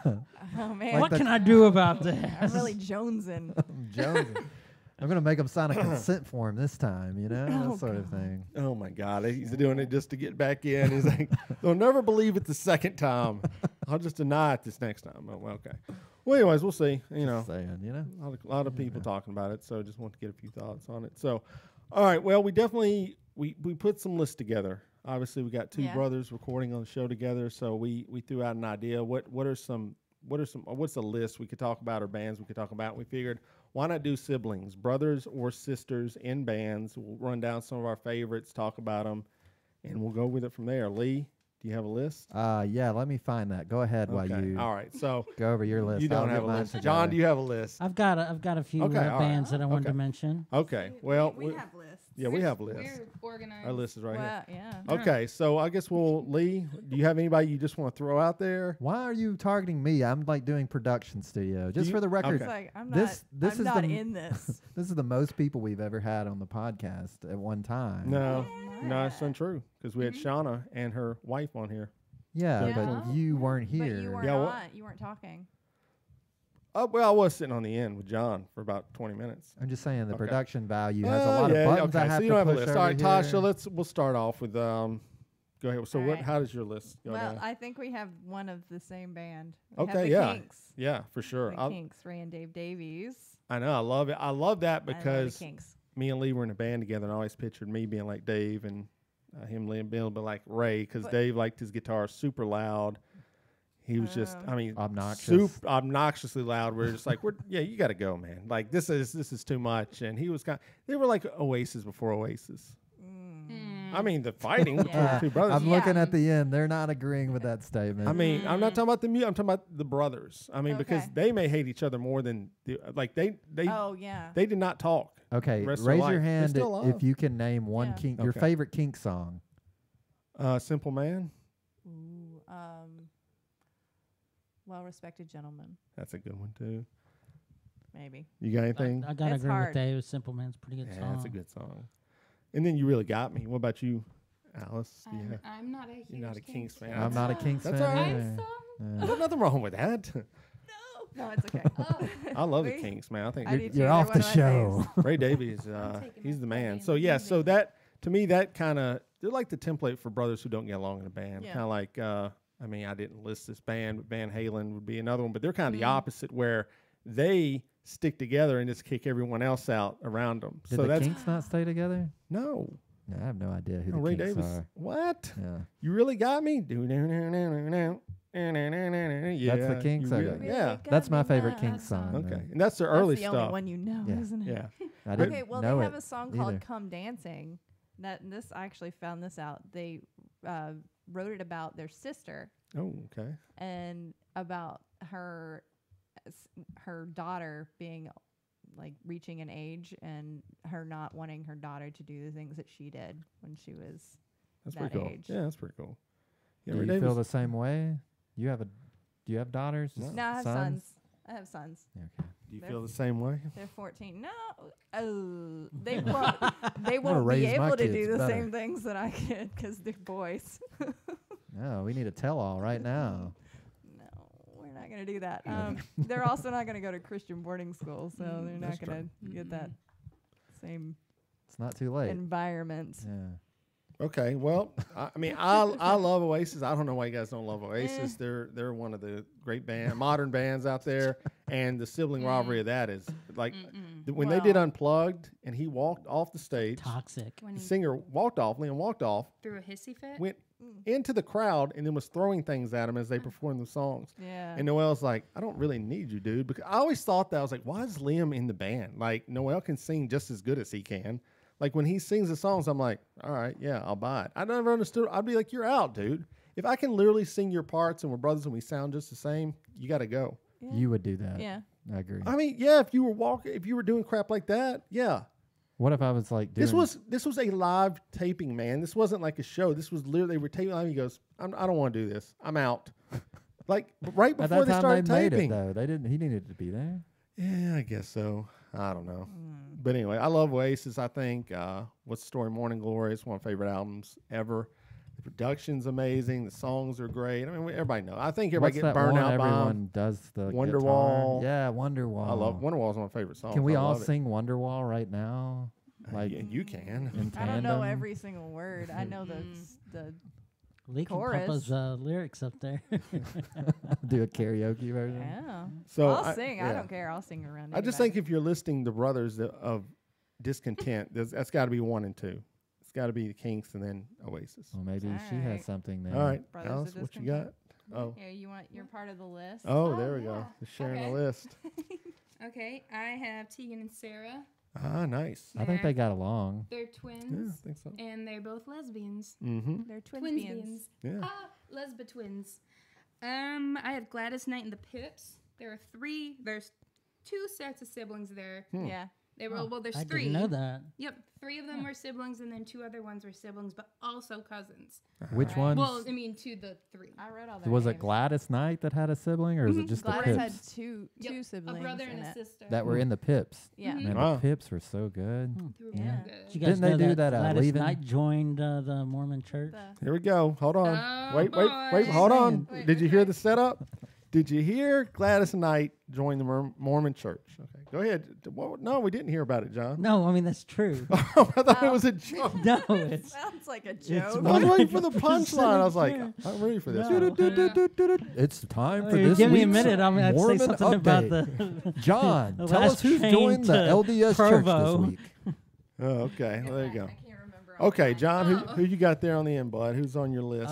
Oh man, Like what can I do about this? I'm really jonesing. I'm going to make him sign a consent form this time, you know, that sort of thing. Oh my God, he's doing it just to get back in. He's like, they'll never believe it the second time. I'll just deny it this next time. Oh, well, okay. Well, anyways, we'll see. You know, saying, you know, a lot of people talking about it, so just want to get a few thoughts on it. So, all right. Well, we definitely we put some lists together. Obviously, we got two brothers recording on the show together, so we threw out an idea. What's a list we could talk about, or bands we could talk about? We figured, why not do siblings, brothers or sisters in bands? We'll run down some of our favorites, talk about them, and we'll go with it from there. Lee, do you have a list? Yeah, let me find that. Go ahead while you. All right, so go over your list. You don't have a list. Together. John, do you have a list? I've got a few bands that I wanted to mention. Okay, well, we have lists. Yeah, we have lists. We're organized. Our list is right here. Yeah. Okay, so I guess Lee, do you have anybody you just want to throw out there? Why are you targeting me? I'm like doing production studio. Just for the record, It's like, I'm this I'm is not in this. This is the most people we've ever had on the podcast at one time. No, it's untrue, because we had Shauna and her wife on here. Yeah, but you weren't here. But you weren't on. You weren't talking. Well, I was sitting on the end with John for about 20 minutes. I'm just saying the production value has a lot of buttons I have so you to don't have a push list. All right, over Tasha, we'll start off with go ahead. So how does your list go down? I think we have one of the same band. Okay, Kinks. Yeah, for sure. The Kinks, Ray and Dave Davies. I know, I love it. I love that because Kinks. Me and Lee were in a band together, and I always pictured me being like Dave and him being a little bit like Ray, because Dave liked his guitar super loud. He was just, obnoxiously loud. We're just like, you got to go, man. Like this is too much. And he was they were like Oasis before Oasis. I mean, the fighting between the two brothers. I'm looking at the end. They're not agreeing with that statement. I mean, I'm not talking about the music. I'm talking about the brothers. I mean, because they may hate each other more than they did not talk. Okay, raise your hand if you can name one Kink, your favorite Kink song. Simple Man. Ooh, Well-Respected Gentleman. That's a good one too. Maybe. You got anything? I gotta agree with Dave. Simple Man's a pretty good song. That's a good song. And then You Really Got Me. What about you, Alice? I'm not a huge You're not a Kinks fan. I'm not a Kinks fan. That's all right. There's nothing wrong with that. No, it's okay. I love the Kinks, man. I think you're off the show. Ray Davies, he's the man. So so that to me that kind of they're like the template for brothers who don't get along in a band. Kind of like I mean, I didn't list this band, but Van Halen would be another one. But they're kind of the opposite, where they stick together and just kick everyone else out around them. Did the Kinks not stay together? No. I have no idea who the Ray Kinks Davis. are. What? Yeah. You Really Got Me? Do Yeah, That's the Kinks. Okay. Yeah. That's my favorite Kinks song. Okay, and that's the early That's the stuff. only one you know, Yeah. isn't it? Yeah. I didn't Okay, well, know they have it a song either. called "Come Dancing." I actually found this out. They wrote it about their sister Oh, okay. and about her daughter being like reaching an age and her not wanting her daughter to do the things that she did when she was That's that pretty cool. age. Yeah, that's pretty cool. Yeah, Do you feel the same way? Do you have daughters? No, I have sons. I have sons. Okay. Do you They're feel the same way? They're 14. No, they won't. They won't raise be my able to kids do the better. same things that I did because they're boys. No, we need a tell-all right now. No, we're not going to do that. They're also not going to go to Christian boarding school, so they're That's not going to get that same It's not too late. environment. Yeah. Okay, well, I mean, I love Oasis. I don't know why you guys don't love Oasis. They're one of the great modern bands out there, and the sibling rivalry of that is like when they did Unplugged, and he walked off the stage. Toxic. The singer walked off. Liam walked off. Through a hissy fit. Went into the crowd and then was throwing things at him as they performed the songs. Yeah. And Noel's like, I don't really need you, dude. Because I always thought that. I was like, why is Liam in the band? Like, Noel can sing just as good as he can. Like, when he sings the songs, I'm like, all right, yeah, I'll buy it. I never understood. I'd be like, you're out, dude. If I can literally sing your parts and we're brothers and we sound just the same, you got to go. Yeah. You would do that. Yeah. I agree. I mean, yeah, if you were doing crap like that, yeah. What if I was like doing... This was a live taping, man. This wasn't like a show. This was literally, they were taping live. He goes, I don't want to do this. I'm out. Like, right before they started taping. Made it, though. He needed to be there. Yeah, I guess so. I don't know. But anyway, I love Oasis. I think What's the Story? Morning Glory is one of my favorite albums ever. The production's amazing. The songs are great. I mean, everybody knows. I think everybody gets burned out by everyone does the Wonderwall. Guitar. Yeah, Wonderwall. I love Wonderwall's my favorite song. Can we all sing Wonderwall right now? Like yeah, you can. In I don't know tandem? every single word. I know the Leaking chorus. Papa's lyrics up there. Do a karaoke version. Yeah. So I'll sing. I don't care. I'll sing around. I just think if you're listing the brothers of discontent, that's got to be 1 and 2. It's got to be the Kinks and then Oasis. Well, maybe she has something there. All right, Brothers Alice, of what you got? Discontent. Here, you're part of the list. Oh, there we go. Just sharing the list. Okay, I have Tegan and Sarah. Ah, nice. I think they got along. They're twins. Yeah, I think so. And they're both lesbians. Mm-hmm. They're Twinsbians. Yeah. Lesba twins. I have Gladys Knight and the Pips. There's 2 sets of siblings there. Yeah. They were there's I 3. didn't know that. Yep, 3 of them were siblings, and then 2 other ones were siblings, but also cousins. Which ones? Well, I mean, to the 3. I read all that. Was it Gladys Knight that had a sibling, or is it just Gladys the had Pips two siblings. A brother in and a it. sister. that were in the Pips? Yeah. Man, Wow. the Pips were so good. They were Yeah. real Did good. you guys Didn't they know do that, Gladys Leaving? Knight joined the Mormon church? Here we go. Hold on. Oh, Wait. boy. Hold on. Wait, Did you hear the setup? Did you hear Gladys Knight join the Mormon church? Okay, go ahead. No, we didn't hear about it, John. No, I mean that's true. I thought it was a joke. No, it's Sounds like a It's joke. I was waiting for the punchline. I was like, Yeah. I'm ready for this. No. It's time for Hey, this give me a week's minute. I'm gonna say Mormon something update. about the John, the tell last us who's train joined the to LDS Provo. church this week. Oh, okay. Well, there you go. I can't remember. all Okay, the John, names. who you got there on the end, bud? Who's on your list?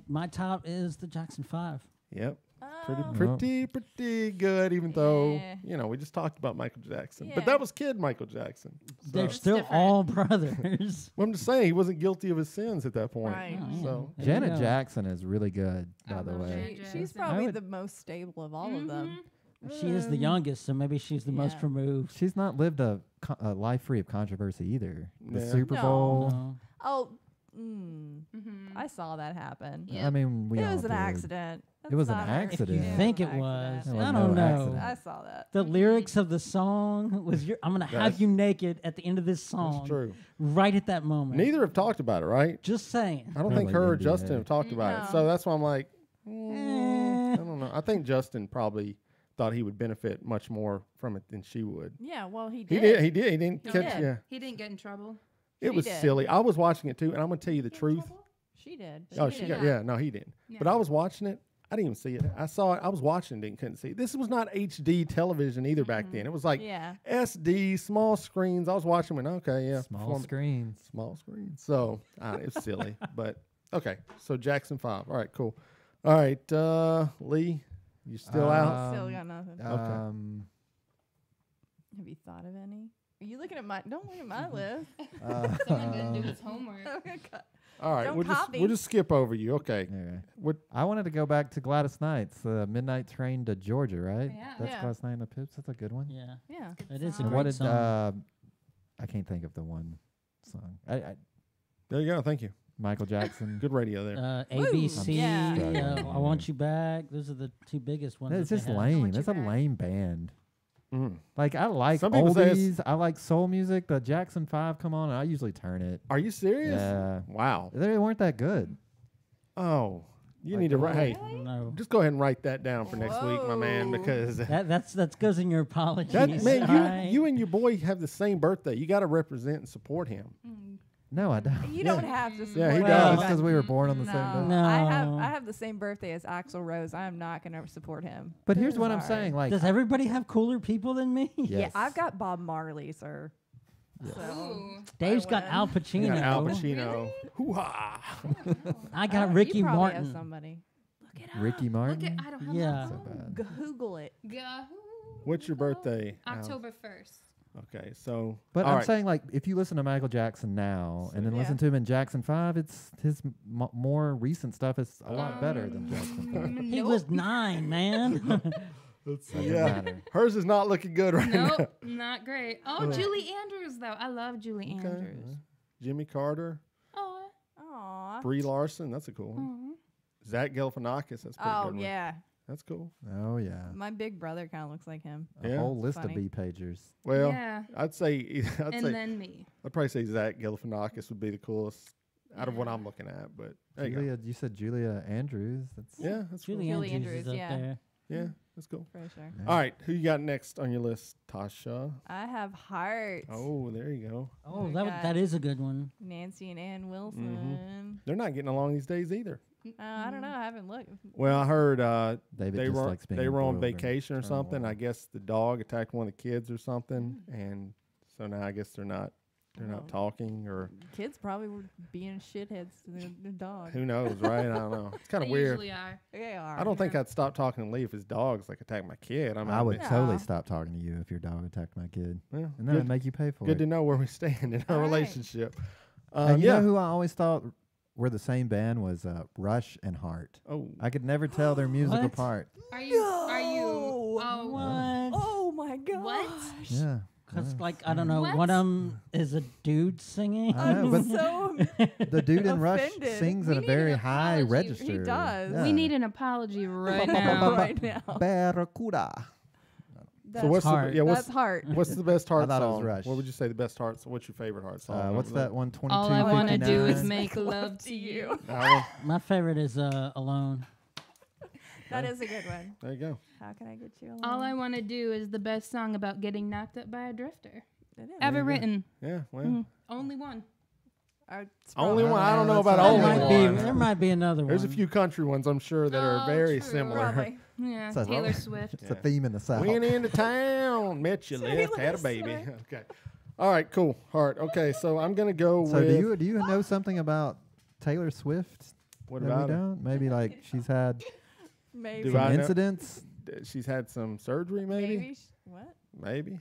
My top is the Jackson 5. Yep. Oh. Pretty good, even though, Yeah. we just talked about Michael Jackson. Yeah. But that was kid Michael Jackson. So. They're still different. all brothers. Well, I'm just saying, he wasn't guilty of his sins at that point. Right. Oh, yeah. So, There you Janet go. Jackson is really good, by I the love way. Janet She's Jackson. probably would- the most stable of all of them. She is the youngest, so maybe she's the most Yeah. removed. She's not lived a life free of controversy either. The Yeah. Super No. Bowl. No. Oh, Mm-hmm. I saw that happen. Yeah. I mean, we It all was an did. accident. It was an not her. accident. If you Yeah, think an it was, accident. It I was don't no know. accident. I saw that. The lyrics of the song was I'm gonna That's- have you naked at the end of this song. that's true. Right at that moment. Neither have talked about it, right? Just saying. I don't think Probably her or NBA. Justin have talked about it. No. So that's why I'm like, Eh. I don't know. I think Justin probably thought he would benefit much more from it than she would. Yeah, well, he He did. did. He did. He didn't He catch. did. Yeah. He didn't get in trouble. It She was did. silly. I was watching it too, and I'm gonna tell you the truth. She did. Oh, she got. Yeah, no, he didn't. But No. I was watching it. I didn't even see it. I saw it. I was watching it and couldn't see it. This was not HD television either back then. It was like Yeah. SD, small screens. I was watching it. Okay, yeah. Small perform- screens. Small screens. So it's silly. But okay. So Jackson 5. All right, cool. All right, Lee, you still out? Still got nothing. Okay. Have you thought of any? Are you looking at my? Don't look at my list. Someone didn't do his homework. All right, Don't we'll just skip over you. Okay. What I wanted to go back to Gladys Knight's Midnight Train to Georgia, right? Yeah. That's Yeah. Gladys Knight and the Pips. That's a good one. Yeah. Yeah. It is a And great what did song. I can't think of the one song. There you go. Thank you. Michael Jackson. Good radio there. ABC, Yeah. I Want You Back. Those are the two biggest ones. It's that just they have. lame. It's a lame band. Mm. Like I like Some people say oldies. I like soul music, but Jackson 5 come on and I usually turn it. Are you serious? Yeah. Wow. They weren't that good. Oh, you Like need to write. Hey, No. just go ahead and write that down for next week, my man, because That goes in your apologies. that man, alright? you and your boy have the same birthday. You got to represent and support him. No, I don't. You don't have to. Yeah, he support does. anybody. Because we were born on the No, same day. No. I have the same birthday as Axl Rose. I am not going to support him. But here's what I'm Sorry. saying. Like, Does everybody have cooler people than me? yes. Yeah, I've got Bob Marley, sir. So Ooh. Dave's got win. Al You Pacino. got Al Pacino. Hoo-ha. I got you Ricky probably Martin. have somebody. Look it Ricky up. Martin? Look at, I don't have Yeah. my So phone. bad. Google it. What's your birthday? Al? October 1st. Okay, so But all I'm right. saying, like, if you listen to Michael Jackson now and then Yeah. listen to him in Jackson 5, it's his more recent stuff is a lot better than Jackson 5. He was 9, man. Doesn't yeah, matter. hers is not looking good right now. Nope, not great. Oh, Julie Andrews though. I love Julie Okay. Andrews. Jimmy Carter, Oh, Aw. Brie Larson. That's a cool one. Zach Galifianakis. That's a pretty Oh, good one. yeah. That's cool. Oh, yeah. My big brother kind of looks like him. A Yeah. whole list Funny. of B-pagers. Well, yeah. I'd say And then me. I'd probably say Zach Galifianakis would be the coolest out of what I'm looking at. But there you go. Julia, you said Julia Andrews. That's Yeah, that's cool. Julie Julie Andrews is Andrews, up yeah. there. Yeah, that's cool. For sure. All right, who you got next on your list, Tasha? I have Heart. Oh, there you go. Oh, my that God. that is a good one. Nancy and Ann Wilson. They're not getting along these days either. I don't know. I haven't looked. Well, I heard David they just were likes being they were on boiled in vacation or something. turmoil. I guess the dog attacked one of the kids or something, and so now I guess they're not talking, or Kids probably were being shitheads to their dog. who knows, right? I don't know. It's kind of They weird. usually are. They are. I don't think I'd stop talking to Lee if his dog's like attacked my kid. I mean, I would Yeah. totally stop talking to you if your dog attacked my kid. Yeah, And then I'd make you pay for good it. to know where we stand in our All right. relationship. And you Yeah. know who I always thought were the same band was Rush and Heart. Oh, I could never tell their music What? apart. Are you? Are you? No. Oh, What? Oh my god. What? Yeah. Because, yeah. like, I don't know, What? one of them is a dude singing. I know, but So the dude in Rush offended. sings We at a need very an high apology. register. He does. Yeah. We need an apology right now. right now. Barracuda. That's, so what's Heart. what's that's Heart. what's the best Heart thought it was song? Rush. What would you say the best Heart? What's your favorite Heart song? What's that one? 22. All I want to do is 59? make love to you. That one? My favorite is Alone. That is a good one. There you go. How can I get you along? All I want to do is the best song about getting knocked up by a drifter It is. ever you go. written. Yeah, well, Only one. It's only probably- one. I don't know that's about not There only bad. might, one. be, there might be another There's a one. few country ones I'm sure that are Oh, very true. similar. Probably. Yeah, So- Taylor Swift. It's a theme in the South. Went into town, met you, left, had a baby. Okay. All right, cool. Heart. Okay, so I'm gonna go So with. do you know something about Taylor Swift? What that we about her? don't? Maybe like she's had Maybe. Do some I know- incidents. She's had some surgery, maybe. What? Maybe.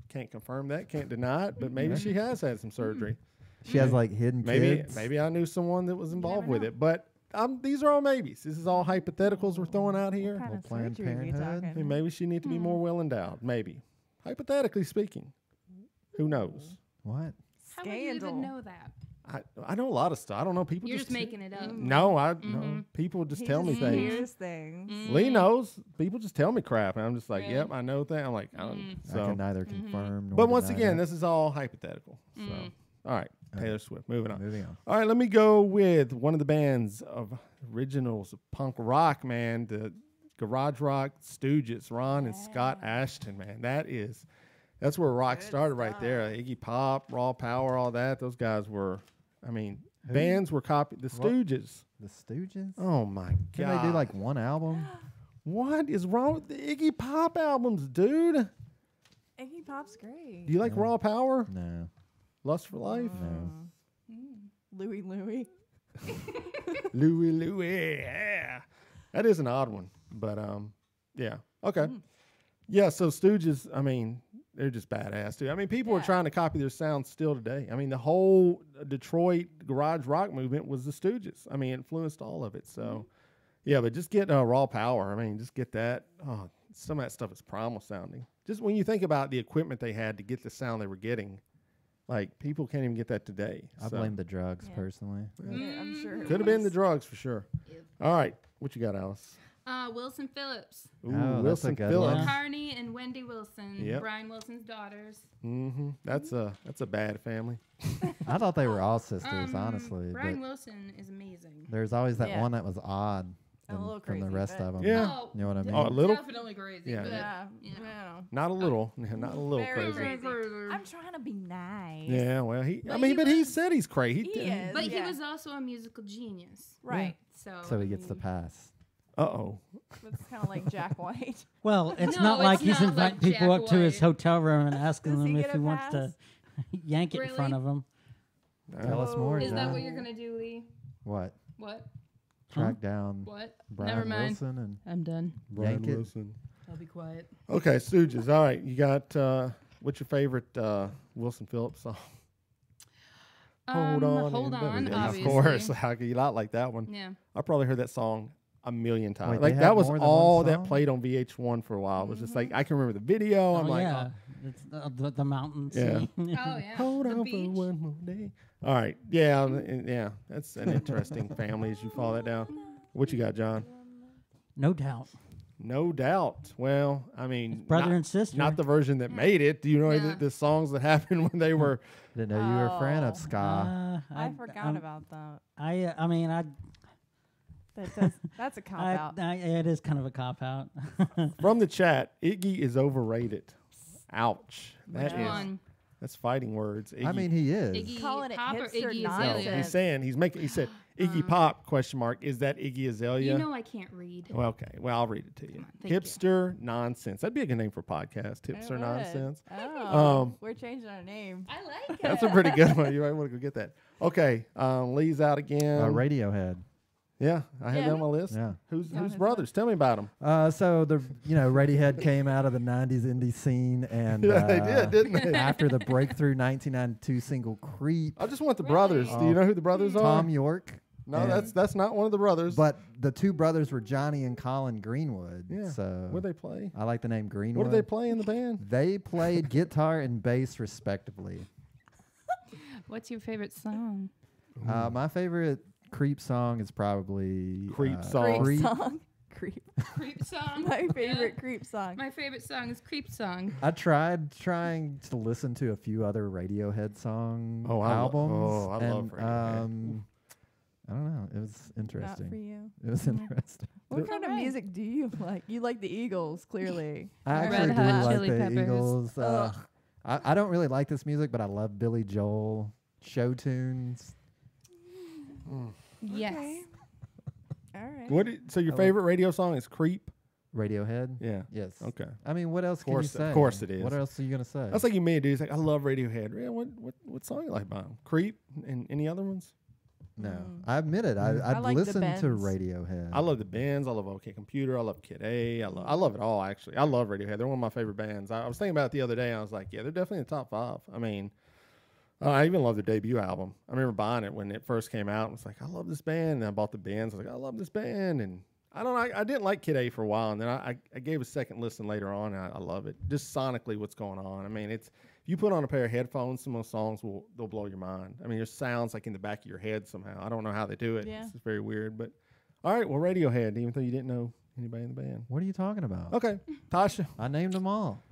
Can't confirm that. Can't deny it. But maybe she has had some surgery. She has like hidden Maybe. kids. Maybe I knew someone that was involved with know. it. But these are all maybes. This is all hypotheticals we're throwing out here. What kind Well, of Planned surgery are we Parenthood? talking? And maybe she need to be more well endowed. Maybe. Hypothetically speaking. Who knows? What? How would you even Scandal. know that? I know a lot of stuff. I don't know. People You're just t- making it up. No, no. People just He tell me just things. hears things. Lee knows. People just tell me crap, and I'm just like, Really? "Yep, I know that." I'm like, I don't. I So, can neither confirm nor but once deny again, that. this is all hypothetical. So, all right, Taylor Swift. Moving on. Moving on. All right, let me go with one of the bands of originals of punk rock, man. The garage rock Stooges, Ron and Scott Ashton, man. That's where rock started right there. Iggy Pop, Raw Power, all that. Those guys were, I mean, bands were copied. The Stooges. The Stooges? Oh my god! Can they do like one album? What is wrong with the Iggy Pop albums, dude? Iggy Pop's great. Do you like Raw Power? No. Lust for Life? No. Louie. Louie, yeah. That is an odd one, but yeah. Okay. Yeah, so Stooges, I mean, they're just badass, too. I mean, people are trying to copy their sound still today. I mean, the whole Detroit garage rock movement was the Stooges. I mean, it influenced all of it. So, yeah, but just get raw power. I mean, just get that. Oh, some of that stuff is primal sounding. Just when you think about the equipment they had to get the sound they were getting, like, people can't even get that today. I blame the drugs, personally. Yeah, I'm sure. Could have been the drugs, for sure. Yep. All right. What you got, Alice? Wilson Phillips. Ooh, that's a Wilson good Phillips. one. Carney and Wendy Wilson. Yep. Brian Wilson's daughters. Mm-hmm. That's a bad family. I thought they were all sisters, honestly. Brian but Wilson is amazing. there's always that one that was odd A from, little from the crazy, rest but- of them. Yeah. You know what I mean? Oh, a little? Definitely crazy. Yeah. but, Yeah. you know. Yeah. Not a little. Not a little Very crazy. crazy. I'm trying to be nice. Yeah, well, he was- said he's crazy. He is. But he Yeah. was also a musical genius. Right. So he gets the pass. Uh-oh. It's kind of like Jack White. Well, it's No, not like it's he's not inviting like people Jack up to his White. hotel room and asking Does he them if get he a wants to pass? yank it in front Really? of him. Tell us more, Is that John. what you're going to do, Lee? What? What? Track down What? Brian Never mind. Wilson and I'm done. Brian yank it. Wilson. I'll be quiet. Okay, Stooges. All right, you got, what's your favorite Wilson Phillips song? Hold on. Hold and on, Baby. obviously. Of course. How could you not like that one? Yeah. I probably heard that song a million times. Wait, like they that have was more than all one that song? played on VH1 for a while. It was just like I can remember the video. I'm Oh, like, yeah. It's the mountains. Yeah. Oh, yeah. hold the on beach. for one more day. All right, yeah, yeah. That's an interesting family as you follow that down. What you got, John? No doubt. No doubt. Well, I mean, Brother not, and sister. not the version that made it. Do you know Yeah. the songs that happened when they were? Didn't know you were a fan of Oh. ska. I forgot about that. I mean, That's a cop out. it is kind of a cop out. From the chat, Iggy is overrated. Ouch. Which That is. one? That's fighting words. Iggy. I mean, he is. Iggy Calling it Pop or hipster Iggy nonsense. No, Azalea? he's saying he said Iggy Pop ? Is that Iggy Azalea? You know I can't read. Well, okay. Well, I'll read it to you. Thank you. Hipster nonsense. That'd be a good name for a podcast. Hipster nonsense. Oh, we're changing our name. I like it. That's a pretty good one. You might want to go get that. Okay. Lee's out again. Radiohead. Yeah, I had that on my list. Yeah. Who's brothers? Tell me about them. So Radiohead came out of the '90s indie scene, and Yeah, they did, didn't they? After the breakthrough 1992 single "Creep," I just want the brothers. Do you know who the brothers are? Tom York. No, and- that's not one of the brothers. But the two brothers were Johnny and Colin Greenwood. Yeah. So Where they play? I like the name Greenwood. What do they play in the band? They played guitar and bass respectively. What's your favorite song? My favorite Creep song is probably Creep song. Creep song. Creep. Creep song. My favorite creep song. My favorite song is Creep Song. I tried trying to listen to a few other Radiohead song albums. I love Radiohead. I don't know. It was interesting. Not for you. It was interesting. What kind of music do you like? You like the Eagles, clearly. I Red actually do Hot like Chili the Peppers. Eagles. Ugh. I don't really like this music, but I love Billy Joel show tunes. Yes. Okay. All right. So your favorite radio song is Creep? Radiohead? Yeah. Yes. Okay. I mean, what else can you say? Of course it is. What else are you going to say? That's like you me, dude. It's like, I love Radiohead. Yeah, what song you like by them? Creep? And any other ones? No. I admit it. I'd like the listen to Bends. Radiohead. I love the Bends. I love OK Computer. I love Kid A. I love it all, actually. I love Radiohead. They're one of my favorite bands. I was thinking about it the other day, and I was like, yeah, they're definitely in the top 5. I mean, I even love their debut album. I remember buying it when it first came out. And was like, I love this band. And I bought the Bends. I was like, I love this band. And I didn't like Kid A for a while, and then I gave a second listen later on, and I love it. Just sonically what's going on. I mean, if you put on a pair of headphones, some of those songs they'll blow your mind. I mean, there's sounds like in the back of your head somehow. I don't know how they do it. Yeah. It's very weird. But all right, well, Radiohead, even though you didn't know anybody in the band. What are you talking about? Okay, Tasha. I named them all.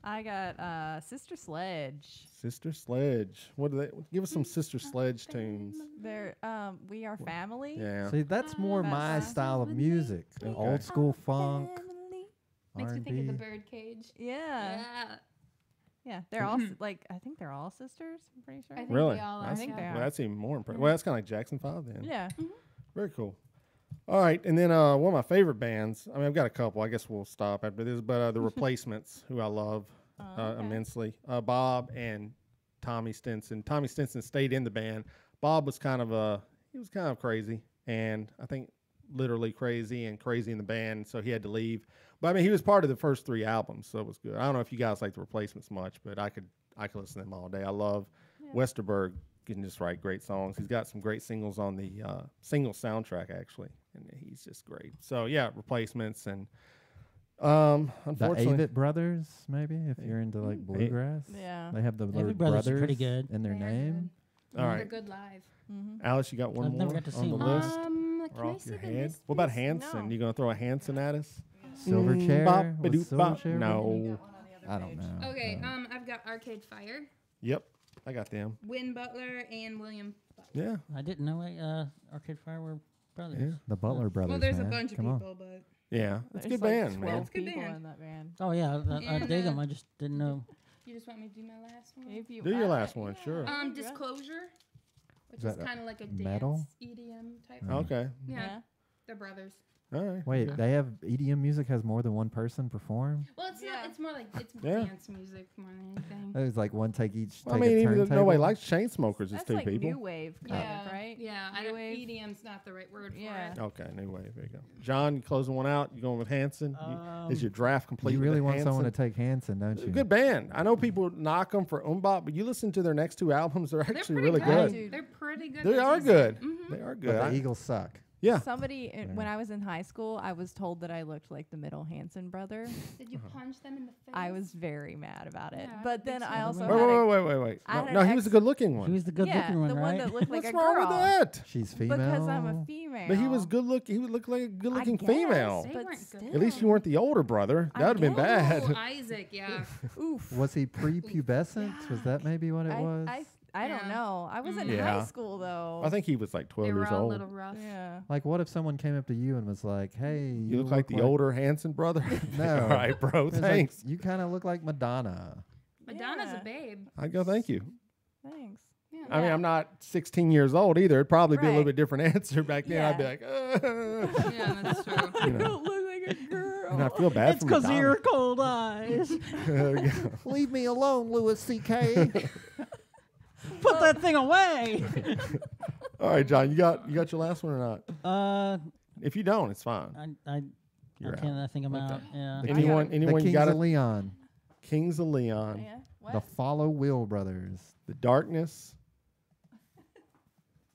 I got Sister Sledge. Sister Sledge. What do they? Give us some Sister Sledge tunes. They're We Are Family. Yeah. See, that's more my style of music. Okay. Old school funk, Makes me think of the R&B. Birdcage. Yeah. Yeah. They're all I think they're all sisters. I'm pretty sure. I think Really? they all are. I think they Well, are. that's even more impressive. Well, that's kind of like Jackson 5 then. Yeah. Very cool. All right, and then one of my favorite bands. I mean, I've got a couple. I guess we'll stop after this, but the Replacements, who I love immensely. Bob and Tommy Stinson. Tommy Stinson stayed in the band. Bob was kind of crazy, and I think literally crazy and crazy in the band, so he had to leave. But I mean, he was part of the first 3 albums, so it was good. I don't know if you guys like the Replacements much, but I could listen to them all day. I love Westerberg. Can just write great songs. He's got some great singles on the single soundtrack actually, and he's just great. So yeah, Replacements and unfortunately, the Avett Brothers, maybe if you're into like bluegrass. Yeah, they have the word Brothers brothers pretty good in their name. All right, They're good live. Alice, you got one I've more never got to on see the one. list or off your head? What about Hanson? No. You gonna throw a Hanson at us? Silverchair? Bop, Was ba-doop, bop. Silverchair No. I don't know. Okay, I've got Arcade Fire, Yep, I got them. Win Butler, and William Butler. Yeah. I didn't know Arcade Fire were brothers. Yeah. The Butler Brothers. Well, there's man. a bunch of Come on. people, but Yeah, it's a There's good like band, 12 man. It's a good people band. in that band. Oh yeah, I And, dig them. I just didn't know. you just want me to do my last one? If you Do your want last it, one, yeah. sure. Disclosure, which Is is that kind of like a metal? dance EDM type. Okay. Yeah, Yeah. they're brothers. All right. Wait, okay. they have EDM music has more than one person perform? Well, it's not. It's more like it's Yeah. dance music more than anything. There's like one take each. Well, I take mean, a even though turntable. nobody likes Chainsmokers, it's That's 2 like people. new wave, kind of, right? Yeah, I New don't, wave. EDM's not the right word Yeah. for it. Okay, new wave. There you go. John, you closing one out? You going with Hanson? Is your draft complete? You with really the want someone to Hanson? take Hanson, don't you? Good band. I know people knock them for Umbop, but you listen to their next 2 albums; they're actually They're really pretty good. Dude. They're pretty good. They They're are decent. good. Mhm. They are But good. the I- Eagles suck. yeah. Somebody, when I was in high school, I was told that I looked like the middle Hanson brother. Did you punch them in the face? I was very mad about it. Yeah, But then big I smile. also Wait, had a, wait. I No, had no, an he was a ex- good-looking He one. was the good yeah, looking one, the right? one that looked What's like a wrong girl. with that? She's female. Because I'm a female. But he was good looking. He would look like a good-looking female. They But weren't still. good. At least you weren't the older brother. That would have been bad. Oh, Isaac, yeah. Oof. Was he prepubescent? Was that maybe what it was? I don't Yeah. know. I was in Yeah. high school though. I think he was like 12 They were years all a old. little rough. Yeah. Like, what if someone came up to you and was like, "Hey, You look like the older Hanson brother. No. All right, bro. It's like, Thanks. you kind of look like Madonna." Madonna's Yeah. a babe. I go, thank you. Thanks. Yeah. I mean, I'm not 16 years old either. It'd probably be a little Right. bit different answer back then. I'd be Yeah. like, Yeah, that's true. you know. Don't look like a girl. And I feel bad It's for because of Madonna. your cold eyes. Leave me alone, Louis C.K. Put that thing away. All right, John, you got your last one or not? If you don't, it's fine. I You're can't. out. I think I'm out. Yeah. Anyone the you Kings got of it? Leon, Kings of Leon, Yeah. What? the Follow Will Brothers. The Darkness.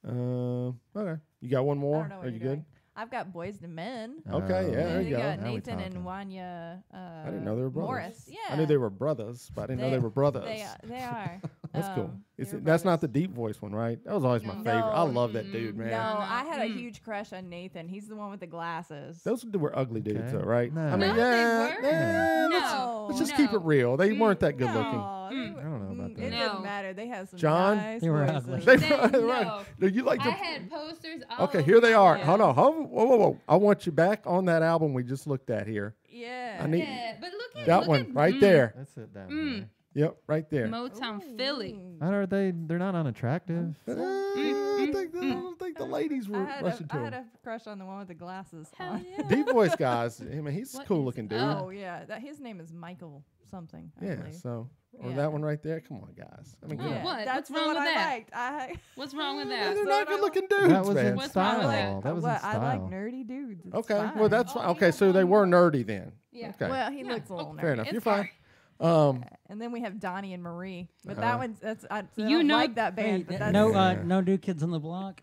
Okay. You got one I more? don't know what Are you're you good? doing. I've got Boys to Men. Okay, yeah, there And you you go. got Now we Nathan and talking. Wanya. I didn't know they were brothers. Morris. Yeah. I knew they were brothers, but I didn't know they were brothers. They are. That's cool. they were That's not brothers. the deep voice one, right? That was always my No. favorite. I No. love that dude, man. No, I had a Mm. huge crush on Nathan. He's the one with the glasses. Those were ugly dudes, Okay. though, right? No. I mean, No, they yeah, weren't. yeah, No. let's just keep it real. They weren't that good looking. No, they were- I don't know about It that. doesn't No. matter. They have some John? nice They were voices. ugly. They No. right. No, you like I to. had posters all Okay, here they over are. my Hold wall. on. Whoa. I want you back on that album we just looked at here. Yeah. I need Yeah, but look at that look one at, right there. That's it down Mm. there. Yep, right there. Motown Philly. How are they? They're not unattractive. I don't think the ladies were rushing to I had him. a crush on the one with the glasses Hell on. yeah. Deep voice guys. I mean, he's a What cool is looking it? dude. Oh yeah, his name is Michael something. I Yeah, believe. so or Yeah. that one right there. Come on, guys. I mean, come Yeah. on. What? That's What's wrong the one with I that? liked. What's wrong with Yeah, that? they're So not I good looking dudes, That was man. in What's wrong with style. that? That was in I like style. nerdy dudes. It's Okay, fine. well that's fine. Oh, Okay, yeah, so they were nerdy then. Yeah. Okay, Well, he Yeah, looks a little okay. nerdy. fair enough. It's You're fine. Um, And then we have Donnie and Marie, but Uh, that one's I You don't know- like that band. Wait, but that's, no, Yeah. no new kids on the block.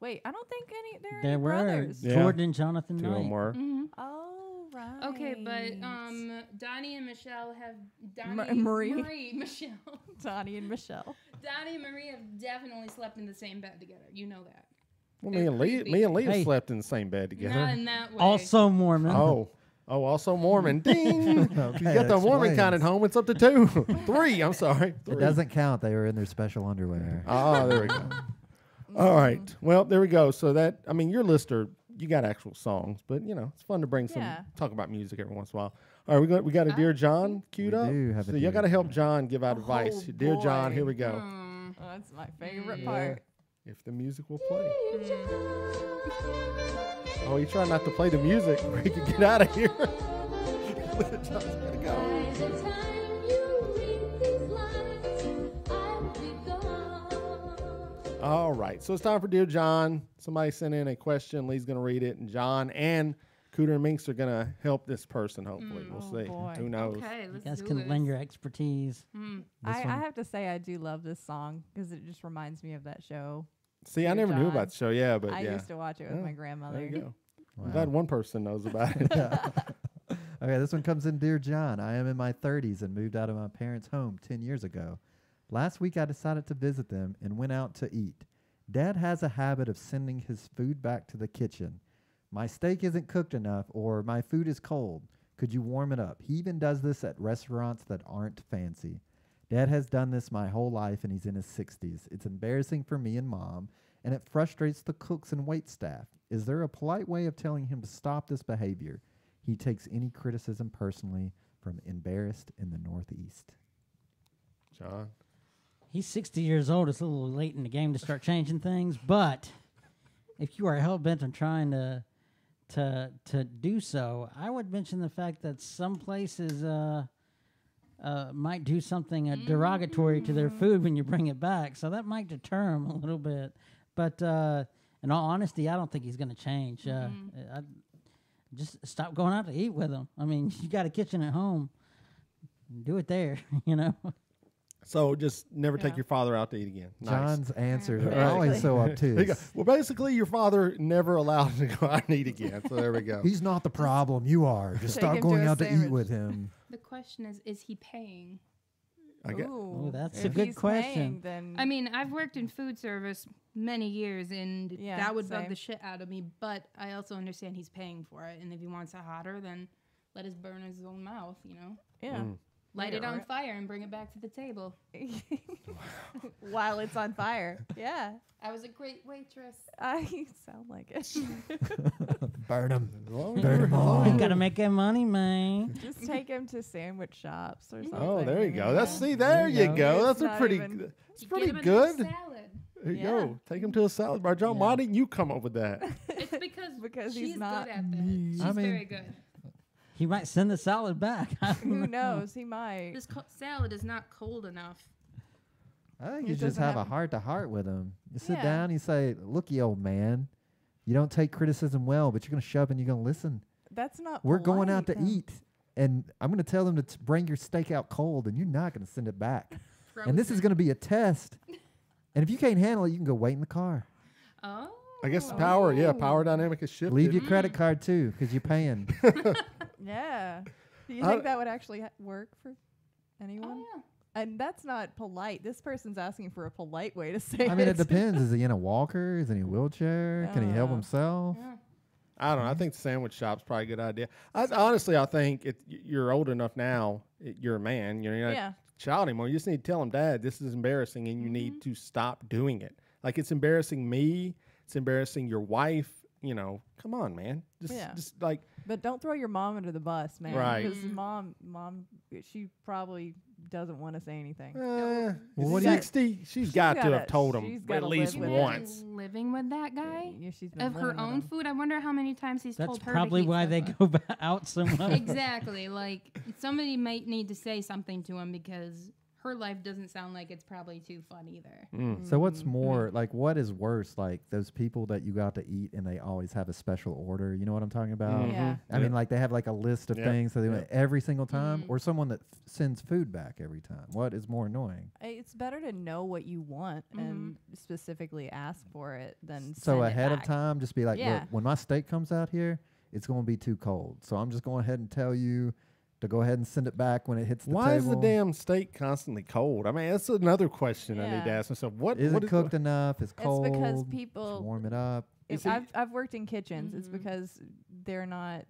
wait, I don't think they're There any were brothers. Yeah. Jordan and Jonathan two of them Knight. were. Mhm. Oh right. Okay, but Donnie and Michelle have Donnie Marie. Michelle. Donnie and Michelle. Donnie and Marie have definitely slept in the same bed together. You know that. Well, They're creepy. me and Leah Hey. slept in the same bed together. Not in that way. Also Mormon. Also Mormon. Ding. Okay, You got the that Mormon kind at explains. home. It's up to 2, 3. I'm sorry. 3. It doesn't count. They were in their special underwear. Oh, there we go. All right. Well, there we go. So that, I mean, your lister, you got actual songs, but you know, it's fun to bring some Yeah. talk about music every once in a while. All right, we got a Dear John queued We up. do have a So y'all Dear got to help John. John give out advice. Oh, Dear John, here we boy. go. Mm. Oh, that's my favorite Yeah. part. If the music will play. Oh, you try not to play the music where he can get out of here. John's gotta go. All right. So it's time for Dear John. Somebody sent in a question. Lee's going to read it. And John and Cooter and Minx are going to help this person, hopefully. We'll see. Boy. Who knows? Okay, You let's guys do can this. lend your expertise. I have to say I do love this song because it just reminds me of that show. See, I Dear never knew John. about the show. Yeah, but I yeah. used to watch it with Yeah, my grandmother. There you go. Wow. I'm glad one person knows about it. Okay, this one comes in. Dear John, I am in my 30s and moved out of my parents' home 10 years ago. Last week I decided to visit them and went out to eat. Dad has a habit of sending his food back to the kitchen. My steak isn't cooked enough or my food is cold. Could you warm it up? He even does this at restaurants that aren't fancy. Dad has done this my whole life and he's in his 60s. It's embarrassing for me and Mom, and it frustrates the cooks and wait staff. Is there a polite way of telling him to stop this behavior? He takes any criticism personally. From Embarrassed in the Northeast. John? He's 60 years old. It's a little late in the game to start changing things, but if you are hell-bent on trying to do so, I would mention the fact that some places might do something derogatory to their food when you bring it back, so that might deter him a little bit. But in all honesty, I don't think he's going to change. Just stop going out to eat with him. I mean, you got a kitchen at home. Do it there, you know. So just never take your father out to eat again. Nice. John's answers are Right. always so obtuse. Well, basically, your father never allowed him to go out and eat again. So there we go. He's not the problem. You are. Just Take stop him to going a out to eat sandwich. with him. The question is he paying? I get, Ooh, that's if a good he's question. paying, then I mean, I've worked in food service many years, and Yeah, that would bug same. the shit out of me. But I also understand he's paying for it, and if he wants it hotter, then let us burn his own mouth. You know, yeah. light it Yeah, on right. fire and bring it back to the table. While it's on fire. Yeah. I was a great waitress. I sound like it. Burn him. well, Burn 'em all. You got to make that money, man. Just take him to sandwich shops or something. oh, there you go. Yeah. That's there you go. go. It's That's a not pretty. even- It's You pretty get him a good. nice salad. There you Yeah. go. Take him to a salad bar. John, why didn't you come up with that? It's because Because she's he's not good at that. me. She's I mean- very good. He might send the salad back. I don't Who know. knows? He might. This salad is not cold enough. I think It you just doesn't have a have- heart-to-heart with him. You sit Yeah. down, you say, look, you old man, you don't take criticism well, but you're going to shove and you're going to listen. That's not. We're going out to polite, though. eat, and I'm going to tell them to bring your steak out cold, and you're not going to send it back. And this is going to be a test. And if you can't handle it, you can go wait in the car. Oh. I guess the power, power dynamic is shifted. Leave your credit card, too, because you're paying. Yeah. Do you I- think that would actually work for anyone? Oh yeah. And that's not polite. This person's asking for a polite way to say I mean, it. it depends. Is he in a walker? Is he in a wheelchair? Can he help himself? Yeah. I don't know. I think the sandwich shop's probably a good idea. Honestly, I think you're old enough now. You're a man. You're not Yeah. a child anymore. You just need to tell him, Dad, this is embarrassing, and you need to stop doing it. Like, it's embarrassing me. It's embarrassing your wife. You know, come on, man. Just like, But don't throw your mom under the bus, man. Right. Because mom, she probably doesn't want to say anything. well, what do you- 60, she's got to have told him she's at gotta least live with it. once. Living with that guy Yeah, she's been of her living with own him. food. I wonder how many times he's That's told her. probably to heat why they stuff go out so much. up. Exactly. Like somebody might need to say something to him because her life doesn't sound like it's probably too fun either. So what's more, like, what is worse? Like, those people that you go out to eat and they always have a special order. You know what I'm talking about? Yeah. I mean, like, they have, like, a list of Yeah. things that they Yeah. want every single time, or someone that sends food back every time. What is more annoying? It's better to know what you want and specifically ask for it than So send it ahead of back. time, just be like, Yeah. look, when my steak comes out here, it's going to be too cold. So I'm just going ahead and tell you to go ahead and send it back when it hits the Why table. is the damn steak constantly cold? I mean, that's another question I need to Yeah. ask myself. What Is what it cooked enough? It's It's cold. because Just people warm it up. If I've worked in kitchens. It's because they're not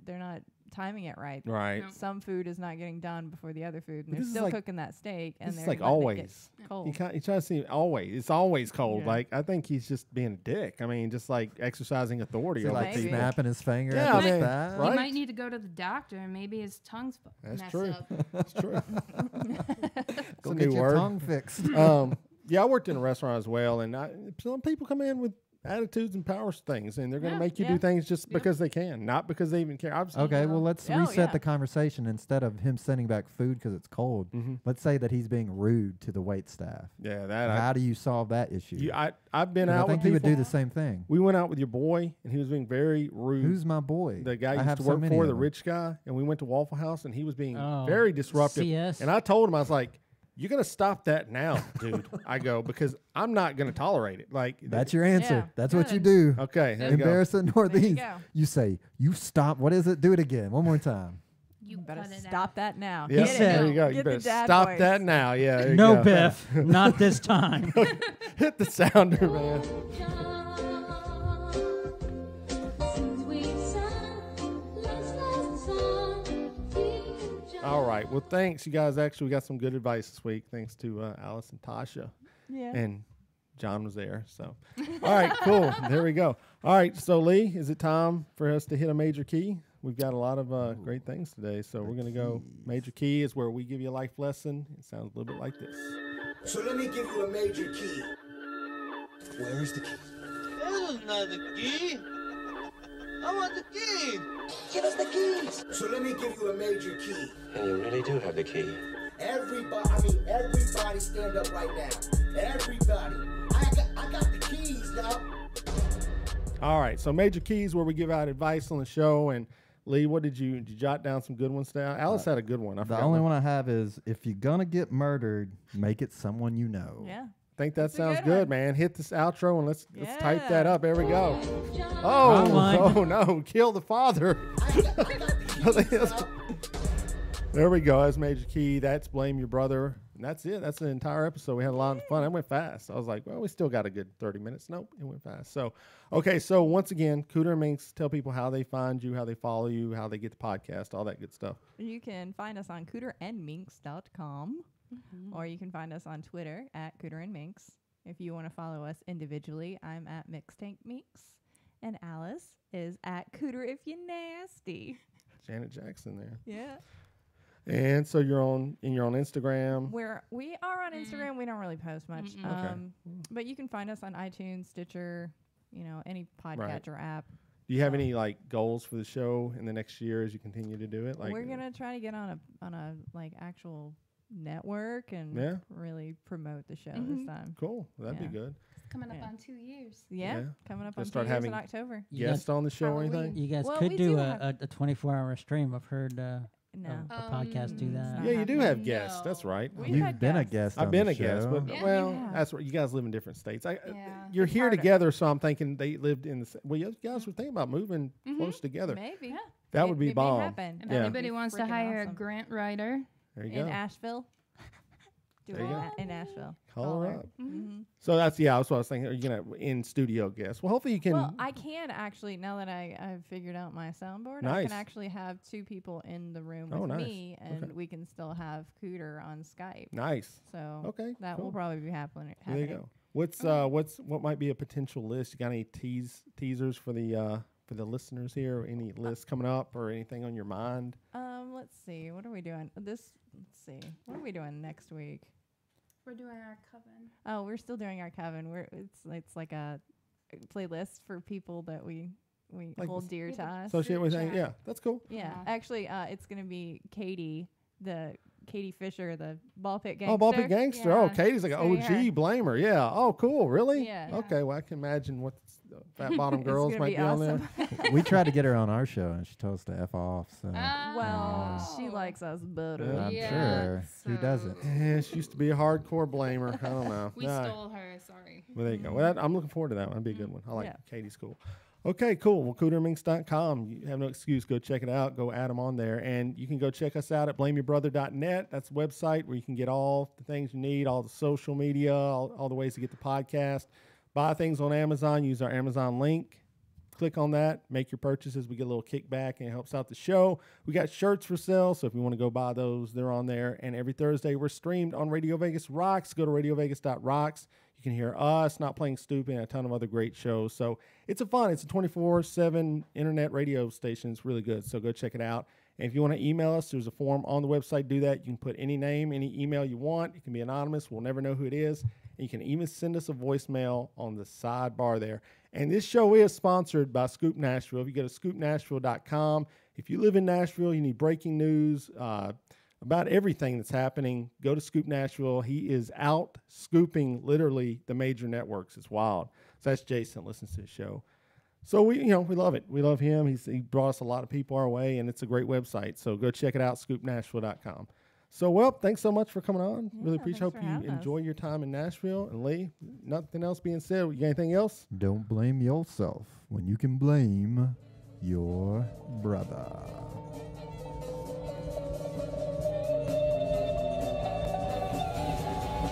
timing it right. Right. No. Some food is not getting done before the other food, and But they're this is still like- cooking that steak, and this is they're like letting it always. get cold. You try to see always. It's always cold. Yeah. Like, I think he's just being a dick. I mean, just like exercising authority Is it over like Maybe. people. snapping his finger Yeah, at the I mean, staff? right? He might need to go to the doctor, and maybe his tongue's That's messed true. up. That's true. It's Go a get new your word. tongue fixed. Yeah, I worked in a restaurant as well, and some people come in with attitudes and power things, and they're going to make you do things just because they can, not because they even care. Okay, well, let's reset the conversation. Instead of him sending back food because it's cold, let's say that he's being rude to the wait staff. Yeah, how do you solve that issue? I've been out with people. I think you would do the same thing. We went out with your boy, and he was being very rude. Who's my boy? The guy you used to work for, the rich guy, and we went to Waffle House, and he was being very disruptive. CS. And I told him, I was like, "You're gonna stop that now, dude." I go, because I'm not gonna tolerate it. Like, that's your answer. That's what you do. Okay, embarrassing Northeast. You say, "You stop." What is it? Do it again. One more time. You better stop that now. Yeah, there you go. You better stop that now. Yeah. No, Biff, not this time. Hit the sounder, man. All right. Well, thanks, you guys. Actually, we got some good advice this week. Thanks to Alice and Tasha. Yeah. And John was there. So, all right, cool. There we go. All right. So, Lee, is it time for us to hit a major key? We've got a lot of great things today. So, we're going to go. Major key is where we give you a life lesson. It sounds a little bit like this. So, let me give you a major key. Where is the key? That is not the key. I want the key. Give us the keys. So let me give you a major key. And you really do have the key. Everybody stand up right now. Everybody. I got the keys now. All right, so major keys where we give out advice on the show. And Lee, what did you jot down some good ones down? Alice had a good one. The only one I have is, if you're gonna get murdered, make it someone you know. Yeah. I think that sounds good, man. Hit this outro and let's type that up. There we go. Oh no, kill the father. There we go. That's major key. That's blame your brother. And that's it. That's the entire episode. We had a lot of fun. It went fast. I was like, well, we still got a good 30 minutes. Nope, it went fast. So, okay. So once again, Cooter and Minx, tell people how they find you, how they follow you, how they get the podcast, all that good stuff. You can find us on cooterandminx.com. Or you can find us on Twitter at Cooter and Minx. If you want to follow us individually, I'm at Mixtank Minx. And Alice is at Cooter If You Nasty. Janet Jackson there. Yeah. And so you're on Instagram. We are on Instagram. We don't really post much. Okay. But you can find us on iTunes, Stitcher, any podcatcher app. Do you have any goals for the show in the next year as you continue to do it? We're gonna try to get on a actual network and really promote the show this time. Cool. That'd be good. It's coming up on 2 years. Yeah. Coming up on 2 start years having in October. Guests on the show or anything? You guys could do a 24-hour stream. I've heard a podcast do that. Yeah, you do have guests. That's right. You've been a guest. I've been a guest, but that's where you guys live in different states. You're here together, so I'm thinking they lived in the. Well, you guys were thinking about moving close together. Maybe. Yeah. That would be bomb. If anybody wants to hire a grant writer in Asheville, do it in Asheville. Call her up. So that's that's what I was thinking. Are you gonna in studio guests? Well, hopefully you can. Well, I can actually, now that I've figured out my soundboard, I can actually have 2 people in the room with me, and we can still have Cooter on Skype. Nice. So that will probably be happening. There you go. What might be a potential list? You got any teasers for the listeners here? Any lists coming up or anything on your mind? Let's see. What are we doing? Let's see. What are we doing next week? We're doing our coven. Oh, we're still doing our coven. It's like a playlist for people that we hold dear to us. Associate with anything? Yeah, that's cool. Yeah. Actually, it's gonna be Katie Fisher, the Ball Pit Gangster. Oh, Ball Pit Gangster. Yeah. Oh, Katie's like an OG blamer. Yeah. Oh, cool. Really? Yeah. Okay. Well, I can imagine what Fat Bottom Girls might be on there. We tried to get her on our show, and she told us to F off. So. She likes us better. I'm sure. Who doesn't? Yeah, she used to be a hardcore blamer. I don't know. We stole her. Sorry. Well, there you go. Well, I'm looking forward to that one. That'd be a good one. I like it. Katie's cool. Okay, cool. Well, cooterminx.com. You have no excuse. Go check it out. Go add them on there. And you can go check us out at blameyourbrother.net. That's a website where you can get all the things you need, all the social media, all the ways to get the podcast. Buy things on Amazon. Use our Amazon link. Click on that. Make your purchases. We get a little kickback, and it helps out the show. We got shirts for sale, so if you want to go buy those, they're on there. And every Thursday, we're streamed on Radio Vegas Rocks. Go to radiovegas.rocks. You can hear us, Not Playing Stupid, and a ton of other great shows. So it's a 24/7 internet radio station. It's really good, so go check it out. And if you want to email us, there's a form on the website. Do that. You can put any name, any email you want. It can be anonymous. We'll never know who it is. And you can even send us a voicemail on the sidebar there. And this show is sponsored by Scoop Nashville. If you go to scoopnashville.com, if you live in Nashville, you need breaking news about everything that's happening, go to Scoop Nashville. He is out scooping literally the major networks. It's wild. So that's Jason listens to the show. So we love it. We love him. He brought us a lot of people our way, and it's a great website. So go check it out, scoopnashville.com. So, well, thanks so much for coming on. Really appreciate. Hope you enjoy your time in Nashville. And Lee, nothing else being said. You got anything else? Don't blame yourself when you can blame your brother.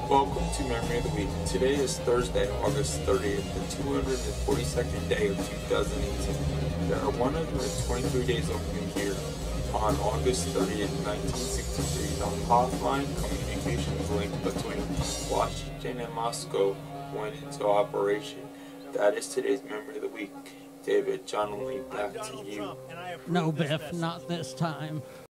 Welcome to Memory of the Week. Today is Thursday, August 30th, the 242nd day of 2018. There are 123 days of the year. On August 30th, 1963, the Hoffman communications link between Washington and Moscow went into operation. That is today's Memory of the Week. David, John Lee, back to you. No, Biff, not this time.